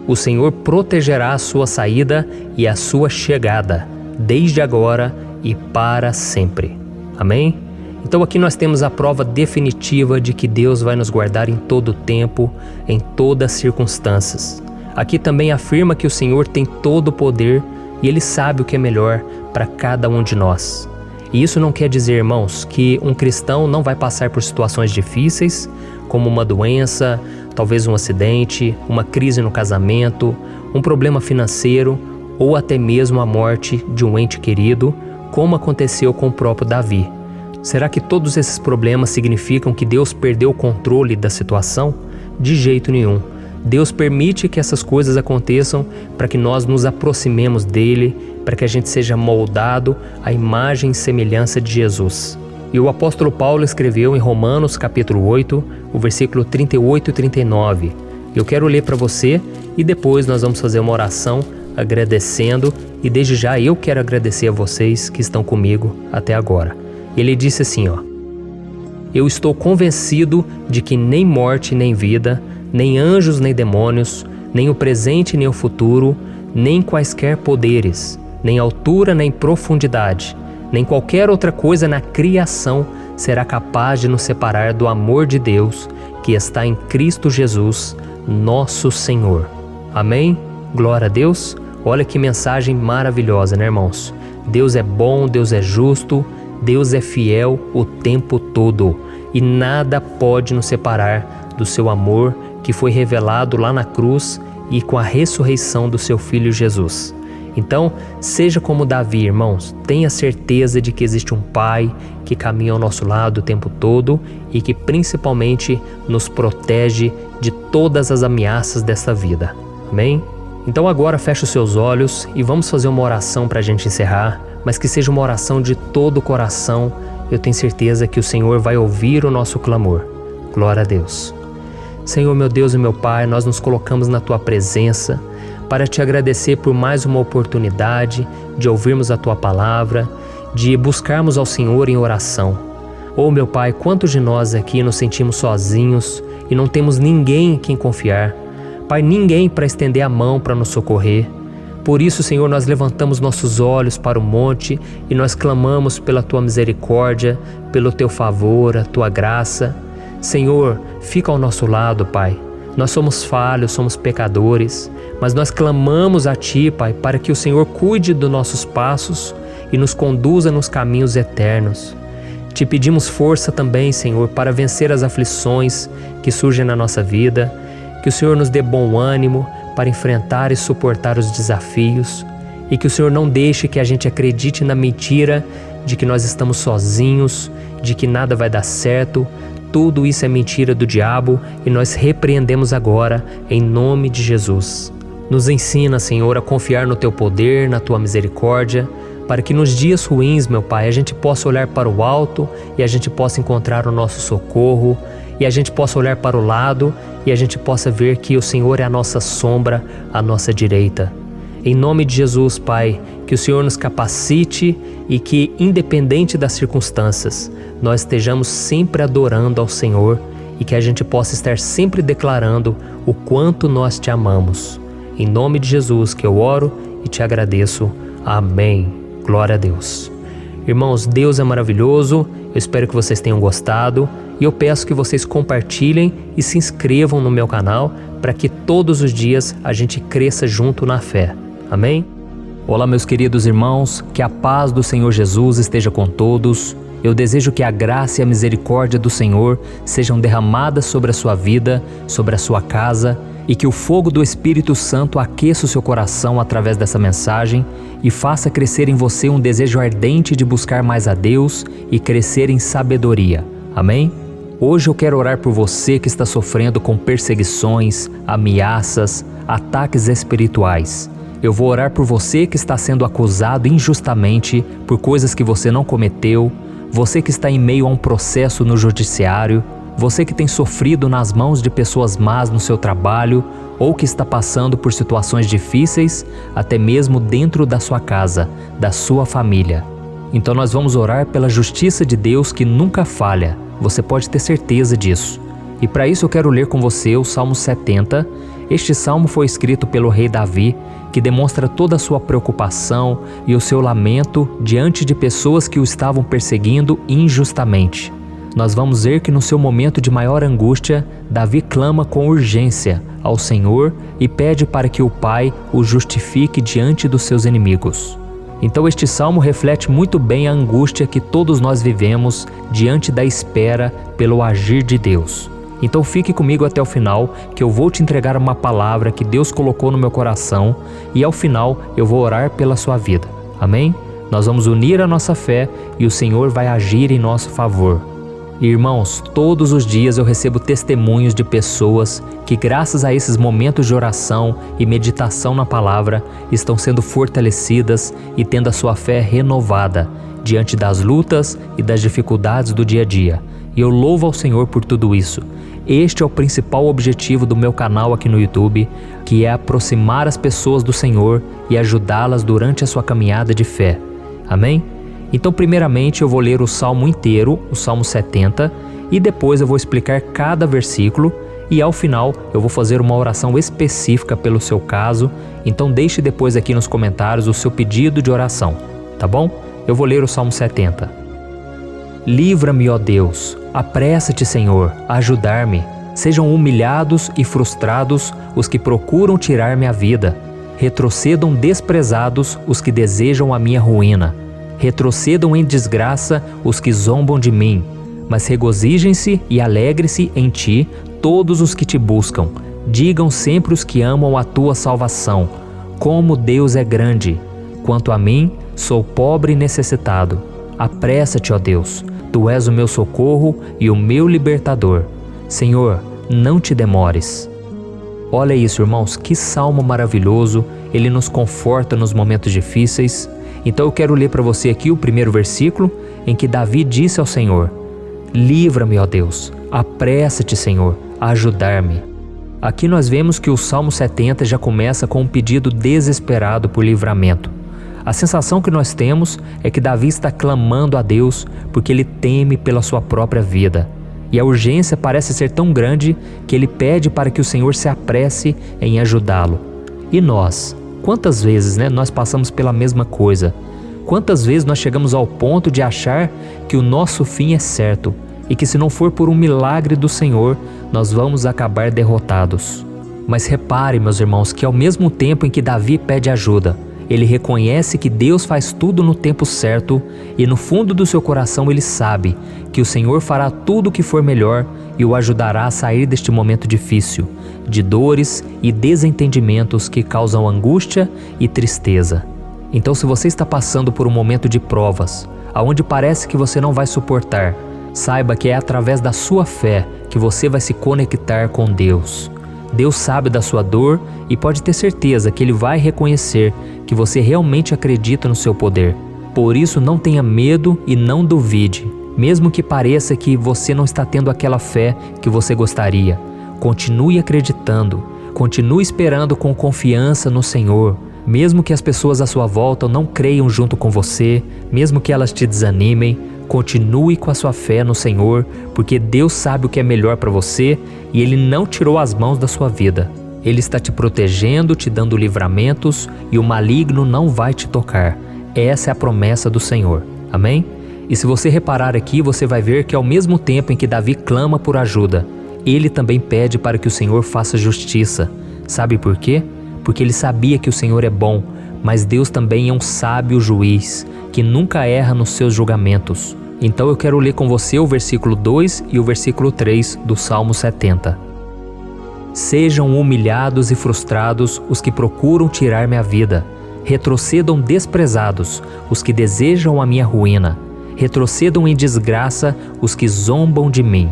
O Senhor protegerá a sua saída e a sua chegada, desde agora e para sempre. Amém? Então aqui nós temos a prova definitiva de que Deus vai nos guardar em todo o tempo, em todas as circunstâncias. Aqui também afirma que o Senhor tem todo o poder e Ele sabe o que é melhor para cada um de nós. E isso não quer dizer, irmãos, que um cristão não vai passar por situações difíceis, como uma doença, talvez um acidente, uma crise no casamento, um problema financeiro ou até mesmo a morte de um ente querido, como aconteceu com o próprio Davi. Será que todos esses problemas significam que Deus perdeu o controle da situação? De jeito nenhum. Deus permite que essas coisas aconteçam para que nós nos aproximemos dele, para que a gente seja moldado à imagem e semelhança de Jesus. E o apóstolo Paulo escreveu em Romanos capítulo 8, o versículo 38 e 39. Eu quero ler para você e depois nós vamos fazer uma oração agradecendo, e desde já eu quero agradecer a vocês que estão comigo até agora. Ele disse assim, Eu estou convencido de que nem morte nem vida, nem anjos nem demônios, nem o presente nem o futuro, nem quaisquer poderes, nem altura nem profundidade, nem qualquer outra coisa na criação será capaz de nos separar do amor de Deus que está em Cristo Jesus, nosso Senhor. Amém? Glória a Deus. Olha que mensagem maravilhosa, né, irmãos? Deus é bom, Deus é justo, Deus é fiel o tempo todo e nada pode nos separar do seu amor que foi revelado lá na cruz e com a ressurreição do seu Filho Jesus. Então, seja como Davi, irmãos, tenha certeza de que existe um Pai que caminha ao nosso lado o tempo todo e que principalmente nos protege de todas as ameaças dessa vida. Amém? Então agora feche os seus olhos e vamos fazer uma oração para a gente encerrar, mas que seja uma oração de todo o coração. Eu tenho certeza que o Senhor vai ouvir o nosso clamor. Glória a Deus. Senhor, meu Deus e meu Pai, nós nos colocamos na Tua presença para Te agradecer por mais uma oportunidade de ouvirmos a Tua palavra, de buscarmos ao Senhor em oração. Oh, meu Pai, quantos de nós aqui nos sentimos sozinhos e não temos ninguém em quem confiar. Pai, ninguém para estender a mão para nos socorrer. Por isso, Senhor, nós levantamos nossos olhos para o monte e nós clamamos pela Tua misericórdia, pelo Teu favor, a Tua graça. Senhor, fica ao nosso lado, Pai. Nós somos falhos, somos pecadores, mas nós clamamos a Ti, Pai, para que o Senhor cuide dos nossos passos e nos conduza nos caminhos eternos. Te pedimos força também, Senhor, para vencer as aflições que surgem na nossa vida, que o Senhor nos dê bom ânimo para enfrentar e suportar os desafios e que o Senhor não deixe que a gente acredite na mentira de que nós estamos sozinhos, de que nada vai dar certo. Tudo isso é mentira do diabo e nós repreendemos agora em nome de Jesus. Nos ensina, Senhor, a confiar no Teu poder, na Tua misericórdia, para que nos dias ruins, meu Pai, a gente possa olhar para o alto e a gente possa encontrar o nosso socorro, e a gente possa olhar para o lado e a gente possa ver que o Senhor é a nossa sombra, a nossa direita. Em nome de Jesus, Pai, que o Senhor nos capacite e que, independente das circunstâncias, nós estejamos sempre adorando ao Senhor e que a gente possa estar sempre declarando o quanto nós Te amamos. Em nome de Jesus que eu oro e Te agradeço. Amém. Glória a Deus. Irmãos, Deus é maravilhoso. Eu espero que vocês tenham gostado e eu peço que vocês compartilhem e se inscrevam no meu canal para que todos os dias a gente cresça junto na fé. Amém? Olá, meus queridos irmãos, que a paz do Senhor Jesus esteja com todos. Eu desejo que a graça e a misericórdia do Senhor sejam derramadas sobre a sua vida, sobre a sua casa, e que o fogo do Espírito Santo aqueça o seu coração através dessa mensagem e faça crescer em você um desejo ardente de buscar mais a Deus e crescer em sabedoria. Amém? Hoje eu quero orar por você que está sofrendo com perseguições, ameaças, ataques espirituais. Eu vou orar por você que está sendo acusado injustamente por coisas que você não cometeu, você que está em meio a um processo no judiciário, você que tem sofrido nas mãos de pessoas más no seu trabalho ou que está passando por situações difíceis, até mesmo dentro da sua casa, da sua família. Então nós vamos orar pela justiça de Deus que nunca falha, você pode ter certeza disso. E para isso eu quero ler com você o Salmo 70. Este salmo foi escrito pelo rei Davi, que demonstra toda a sua preocupação e o seu lamento diante de pessoas que o estavam perseguindo injustamente. Nós vamos ver que no seu momento de maior angústia, Davi clama com urgência ao Senhor e pede para que o Pai o justifique diante dos seus inimigos. Então este salmo reflete muito bem a angústia que todos nós vivemos diante da espera pelo agir de Deus. Então fique comigo até o final, que eu vou te entregar uma palavra que Deus colocou no meu coração e ao final eu vou orar pela sua vida. Amém? Nós vamos unir a nossa fé e o Senhor vai agir em nosso favor. Irmãos, todos os dias eu recebo testemunhos de pessoas que, graças a esses momentos de oração e meditação na palavra, estão sendo fortalecidas e tendo a sua fé renovada diante das lutas e das dificuldades do dia a dia. E eu louvo ao Senhor por tudo isso. Este é o principal objetivo do meu canal aqui no YouTube, que é aproximar as pessoas do Senhor e ajudá-las durante a sua caminhada de fé. Amém? Então, primeiramente, eu vou ler o Salmo inteiro, o Salmo 70, e depois eu vou explicar cada versículo e ao final eu vou fazer uma oração específica pelo seu caso. Então deixe depois aqui nos comentários o seu pedido de oração, tá bom? Eu vou ler o Salmo 70. Livra-me, ó Deus, apressa-te, Senhor, a ajudar-me. Sejam humilhados e frustrados os que procuram tirar-me a vida. Retrocedam desprezados os que desejam a minha ruína. Retrocedam em desgraça os que zombam de mim, mas regozijem-se e alegre-se em ti todos os que te buscam. Digam sempre os que amam a tua salvação, como Deus é grande. Quanto a mim, sou pobre e necessitado. Apressa-te, ó Deus, tu és o meu socorro e o meu libertador. Senhor, não te demores. Olha isso, irmãos, que salmo maravilhoso, ele nos conforta nos momentos difíceis. Então eu quero ler para você aqui o primeiro versículo, em que Davi disse ao Senhor: livra-me, ó Deus, apressa-te, Senhor, a ajudar-me. Aqui nós vemos que o Salmo 70 já começa com um pedido desesperado por livramento. A sensação que nós temos é que Davi está clamando a Deus porque ele teme pela sua própria vida. E a urgência parece ser tão grande que ele pede para que o Senhor se apresse em ajudá-lo. E nós? Quantas vezes nós passamos pela mesma coisa? Quantas vezes nós chegamos ao ponto de achar que o nosso fim é certo e que se não for por um milagre do Senhor, nós vamos acabar derrotados? Mas repare, meus irmãos, que ao mesmo tempo em que Davi pede ajuda, ele reconhece que Deus faz tudo no tempo certo e no fundo do seu coração ele sabe que o Senhor fará tudo o que for melhor e o ajudará a sair deste momento difícil, de dores e desentendimentos que causam angústia e tristeza. Então, se você está passando por um momento de provas, aonde parece que você não vai suportar, saiba que é através da sua fé que você vai se conectar com Deus. Deus sabe da sua dor e pode ter certeza que Ele vai reconhecer que você realmente acredita no seu poder. Por isso, não tenha medo e não duvide, mesmo que pareça que você não está tendo aquela fé que você gostaria. Continue acreditando, continue esperando com confiança no Senhor, mesmo que as pessoas à sua volta não creiam junto com você, mesmo que elas te desanimem. Continue com a sua fé no Senhor, porque Deus sabe o que é melhor para você e Ele não tirou as mãos da sua vida. Ele está te protegendo, te dando livramentos e o maligno não vai te tocar. Essa é a promessa do Senhor. Amém? E se você reparar aqui, você vai ver que ao mesmo tempo em que Davi clama por ajuda, ele também pede para que o Senhor faça justiça. Sabe por quê? Porque ele sabia que o Senhor é bom, mas Deus também é um sábio juiz, que nunca erra nos seus julgamentos. Então eu quero ler com você o versículo 2 e o versículo 3 do Salmo 70. Sejam humilhados e frustrados os que procuram tirar-me a vida. Retrocedam desprezados os que desejam a minha ruína. Retrocedam em desgraça os que zombam de mim.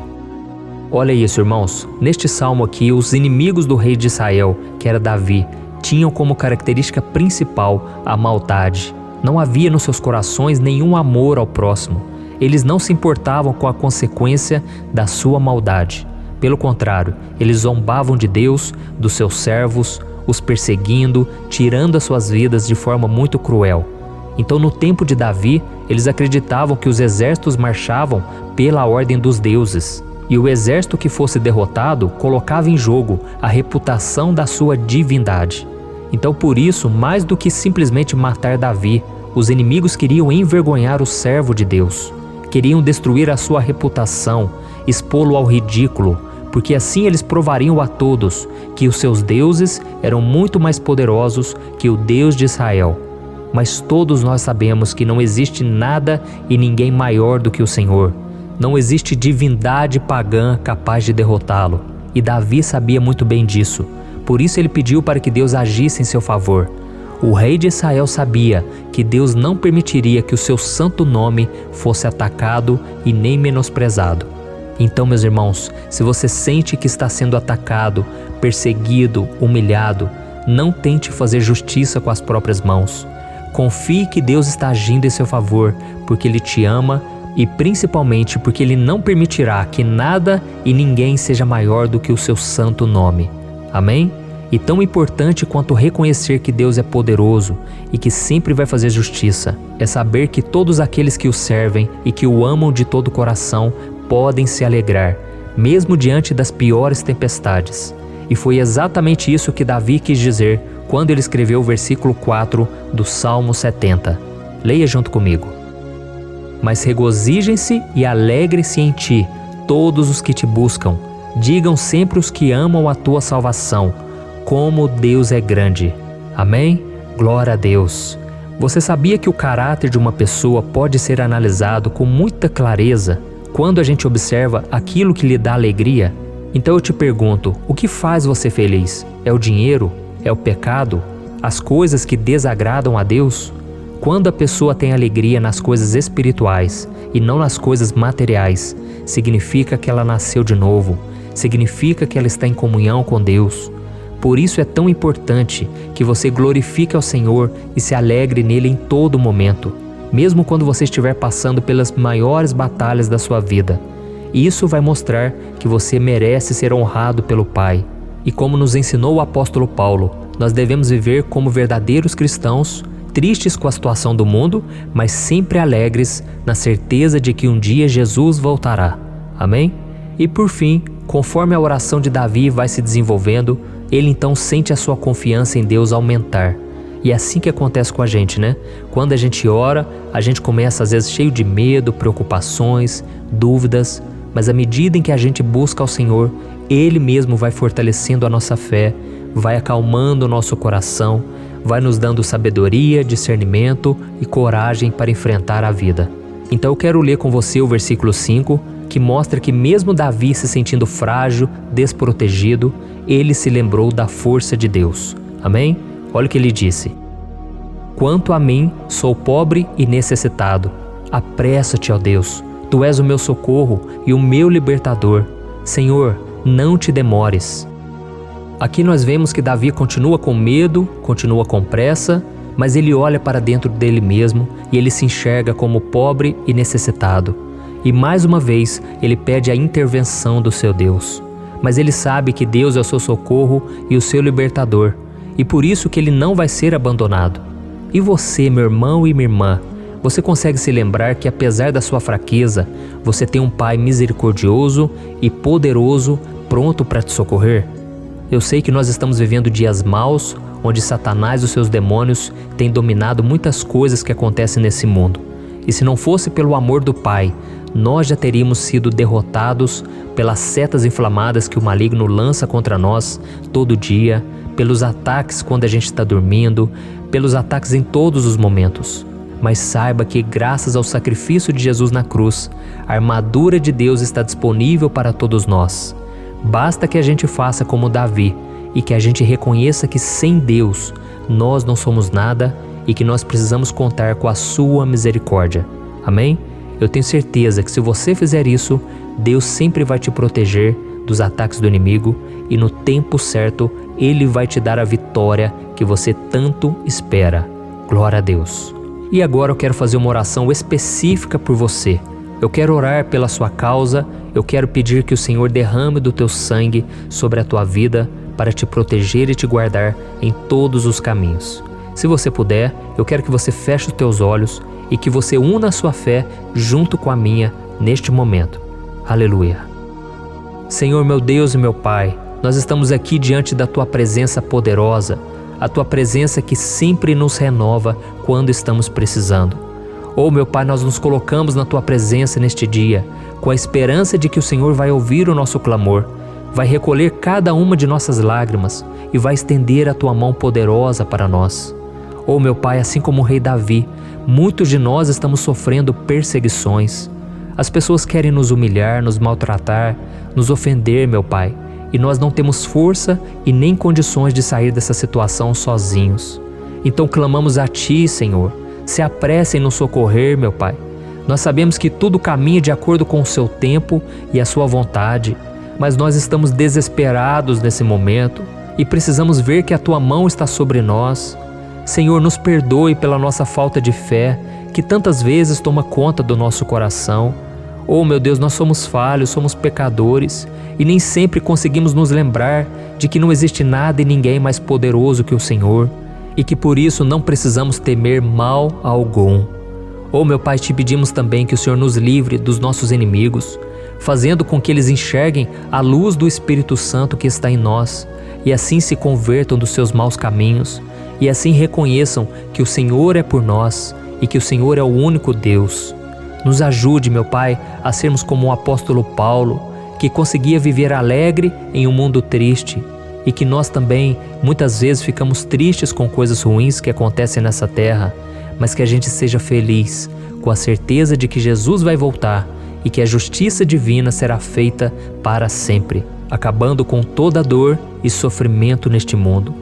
Olha isso, irmãos. Neste salmo aqui, os inimigos do rei de Israel, que era Davi, tinham como característica principal a maldade. Não havia nos seus corações nenhum amor ao próximo. Eles não se importavam com a consequência da sua maldade. Pelo contrário, eles zombavam de Deus, dos seus servos, os perseguindo, tirando as suas vidas de forma muito cruel. Então, no tempo de Davi, eles acreditavam que os exércitos marchavam pela ordem dos deuses. E o exército que fosse derrotado colocava em jogo a reputação da sua divindade. Então, por isso, mais do que simplesmente matar Davi, os inimigos queriam envergonhar o servo de Deus. Queriam destruir a sua reputação, expô-lo ao ridículo, porque assim eles provariam a todos que os seus deuses eram muito mais poderosos que o Deus de Israel. Mas todos nós sabemos que não existe nada e ninguém maior do que o Senhor. Não existe divindade pagã capaz de derrotá-lo. E Davi sabia muito bem disso. Por isso ele pediu para que Deus agisse em seu favor. O rei de Israel sabia que Deus não permitiria que o seu santo nome fosse atacado e nem menosprezado. Então, meus irmãos, se você sente que está sendo atacado, perseguido, humilhado, não tente fazer justiça com as próprias mãos. Confie que Deus está agindo em seu favor, porque Ele te ama e principalmente porque Ele não permitirá que nada e ninguém seja maior do que o seu santo nome. Amém? E tão importante quanto reconhecer que Deus é poderoso e que sempre vai fazer justiça, é saber que todos aqueles que o servem e que o amam de todo o coração podem se alegrar, mesmo diante das piores tempestades. E foi exatamente isso que Davi quis dizer quando ele escreveu o versículo 4 do Salmo 70. Leia junto comigo. Mas regozijem-se e alegrem-se em ti, todos os que te buscam. Digam sempre os que amam a tua salvação, como Deus é grande. Amém? Glória a Deus. Você sabia que o caráter de uma pessoa pode ser analisado com muita clareza quando a gente observa aquilo que lhe dá alegria? Então eu te pergunto, o que faz você feliz? É o dinheiro? É o pecado? As coisas que desagradam a Deus? Quando a pessoa tem alegria nas coisas espirituais e não nas coisas materiais, significa que ela nasceu de novo, significa que ela está em comunhão com Deus. Por isso é tão importante que você glorifique ao Senhor e se alegre nele em todo momento, mesmo quando você estiver passando pelas maiores batalhas da sua vida. Isso vai mostrar que você merece ser honrado pelo Pai. E como nos ensinou o apóstolo Paulo, nós devemos viver como verdadeiros cristãos, tristes com a situação do mundo, mas sempre alegres na certeza de que um dia Jesus voltará. Amém? E por fim, conforme a oração de Davi vai se desenvolvendo, ele então sente a sua confiança em Deus aumentar. E é assim que acontece com a gente, né? Quando a gente ora, a gente começa às vezes cheio de medo, preocupações, dúvidas, mas à medida em que a gente busca ao Senhor, Ele mesmo vai fortalecendo a nossa fé, vai acalmando o nosso coração, vai nos dando sabedoria, discernimento e coragem para enfrentar a vida. Então eu quero ler com você o versículo 5, que mostra que mesmo Davi se sentindo frágil, desprotegido, ele se lembrou da força de Deus. Amém? Olha o que ele disse. Quanto a mim, sou pobre e necessitado. Apressa-te, ó Deus. Tu és o meu socorro e o meu libertador. Senhor, não te demores. Aqui nós vemos que Davi continua com medo, continua com pressa, mas ele olha para dentro dele mesmo e ele se enxerga como pobre e necessitado. E mais uma vez, ele pede a intervenção do seu Deus. Mas ele sabe que Deus é o seu socorro e o seu libertador, e por isso que ele não vai ser abandonado. E você, meu irmão e minha irmã, você consegue se lembrar que apesar da sua fraqueza, você tem um Pai misericordioso e poderoso pronto para te socorrer? Eu sei que nós estamos vivendo dias maus, onde Satanás e os seus demônios têm dominado muitas coisas que acontecem nesse mundo. E se não fosse pelo amor do Pai, nós já teríamos sido derrotados pelas setas inflamadas que o maligno lança contra nós todo dia, pelos ataques quando a gente está dormindo, pelos ataques em todos os momentos. Mas saiba que graças ao sacrifício de Jesus na cruz, a armadura de Deus está disponível para todos nós. Basta que a gente faça como Davi e que a gente reconheça que sem Deus nós não somos nada e que nós precisamos contar com a sua misericórdia. Amém? Eu tenho certeza que se você fizer isso, Deus sempre vai te proteger dos ataques do inimigo e no tempo certo Ele vai te dar a vitória que você tanto espera. Glória a Deus. E agora eu quero fazer uma oração específica por você. Eu quero orar pela sua causa, eu quero pedir que o Senhor derrame do teu sangue sobre a tua vida para te proteger e te guardar em todos os caminhos. Se você puder, eu quero que você feche os teus olhos e que você una a sua fé junto com a minha neste momento. Aleluia. Senhor, meu Deus e meu Pai, nós estamos aqui diante da Tua presença poderosa, a Tua presença que sempre nos renova quando estamos precisando. Oh, meu Pai, nós nos colocamos na Tua presença neste dia, com a esperança de que o Senhor vai ouvir o nosso clamor, vai recolher cada uma de nossas lágrimas e vai estender a Tua mão poderosa para nós. Oh, meu Pai, assim como o rei Davi, muitos de nós estamos sofrendo perseguições. As pessoas querem nos humilhar, nos maltratar, nos ofender, meu Pai, e nós não temos força e nem condições de sair dessa situação sozinhos. Então clamamos a Ti, Senhor. Se apresse em nos socorrer, meu Pai. Nós sabemos que tudo caminha de acordo com o Seu tempo e a Sua vontade, mas nós estamos desesperados nesse momento e precisamos ver que a Tua mão está sobre nós. Senhor, nos perdoe pela nossa falta de fé, que tantas vezes toma conta do nosso coração. Oh, meu Deus, nós somos falhos, somos pecadores e nem sempre conseguimos nos lembrar de que não existe nada e ninguém mais poderoso que o Senhor e que por isso não precisamos temer mal algum. Oh, meu Pai, te pedimos também que o Senhor nos livre dos nossos inimigos, fazendo com que eles enxerguem a luz do Espírito Santo que está em nós e assim se convertam dos seus maus caminhos e assim reconheçam que o Senhor é por nós e que o Senhor é o único Deus. Nos ajude, meu Pai, a sermos como o apóstolo Paulo, que conseguia viver alegre em um mundo triste e que nós também muitas vezes ficamos tristes com coisas ruins que acontecem nessa terra, mas que a gente seja feliz com a certeza de que Jesus vai voltar e que a justiça divina será feita para sempre, acabando com toda dor e sofrimento neste mundo.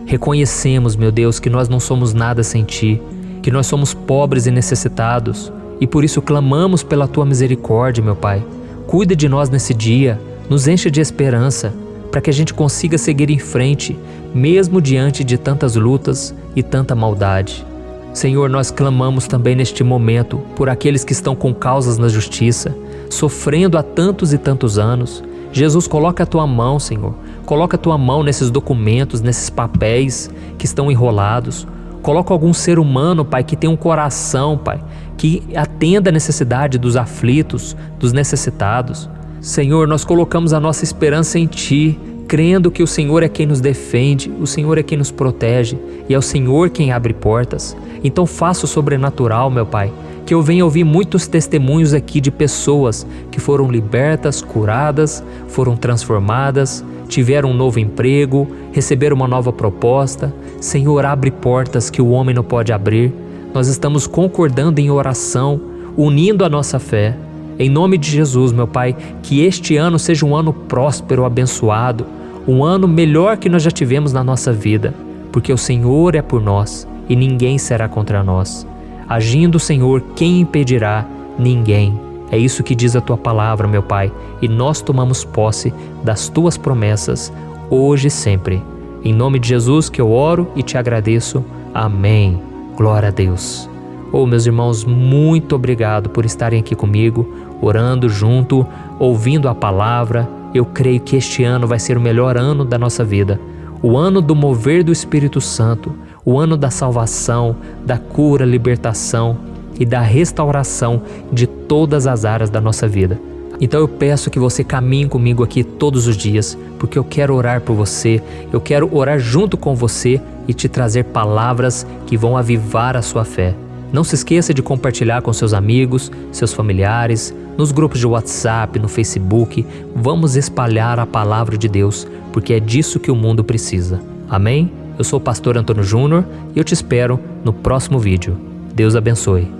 Reconhecemos, meu Deus, que nós não somos nada sem Ti, que nós somos pobres e necessitados, e por isso clamamos pela Tua misericórdia, meu Pai. Cuida de nós nesse dia, nos enche de esperança, para que a gente consiga seguir em frente, mesmo diante de tantas lutas e tanta maldade. Senhor, nós clamamos também neste momento por aqueles que estão com causas na justiça, sofrendo há tantos e tantos anos. Jesus, coloca a Tua mão, Senhor. Coloca a Tua mão nesses documentos, nesses papéis que estão enrolados. Coloca algum ser humano, Pai, que tem um coração, Pai, que atenda a necessidade dos aflitos, dos necessitados. Senhor, nós colocamos a nossa esperança em Ti, crendo que o Senhor é quem nos defende, o Senhor é quem nos protege e é o Senhor quem abre portas. Então faça o sobrenatural, meu Pai, que eu venha ouvir muitos testemunhos aqui de pessoas que foram libertas, curadas, foram transformadas, tiveram um novo emprego, receberam uma nova proposta. Senhor, abre portas que o homem não pode abrir. Nós estamos concordando em oração, unindo a nossa fé. Em nome de Jesus, meu Pai, que este ano seja um ano próspero, abençoado, um ano melhor que nós já tivemos na nossa vida, porque o Senhor é por nós e ninguém será contra nós. Agindo o Senhor, quem impedirá? Ninguém. É isso que diz a Tua palavra, meu Pai, e nós tomamos posse das Tuas promessas, hoje e sempre. Em nome de Jesus que eu oro e te agradeço. Amém. Glória a Deus. Oh, meus irmãos, muito obrigado por estarem aqui comigo, orando junto, ouvindo a palavra. Eu creio que este ano vai ser o melhor ano da nossa vida. O ano do mover do Espírito Santo, o ano da salvação, da cura, libertação e da restauração de todas as áreas da nossa vida. Então eu peço que você caminhe comigo aqui todos os dias, porque eu quero orar por você, eu quero orar junto com você e te trazer palavras que vão avivar a sua fé. Não se esqueça de compartilhar com seus amigos, seus familiares, nos grupos de WhatsApp, no Facebook. Vamos espalhar a palavra de Deus, porque é disso que o mundo precisa. Amém? Eu sou o pastor Antônio Júnior e eu te espero no próximo vídeo. Deus abençoe.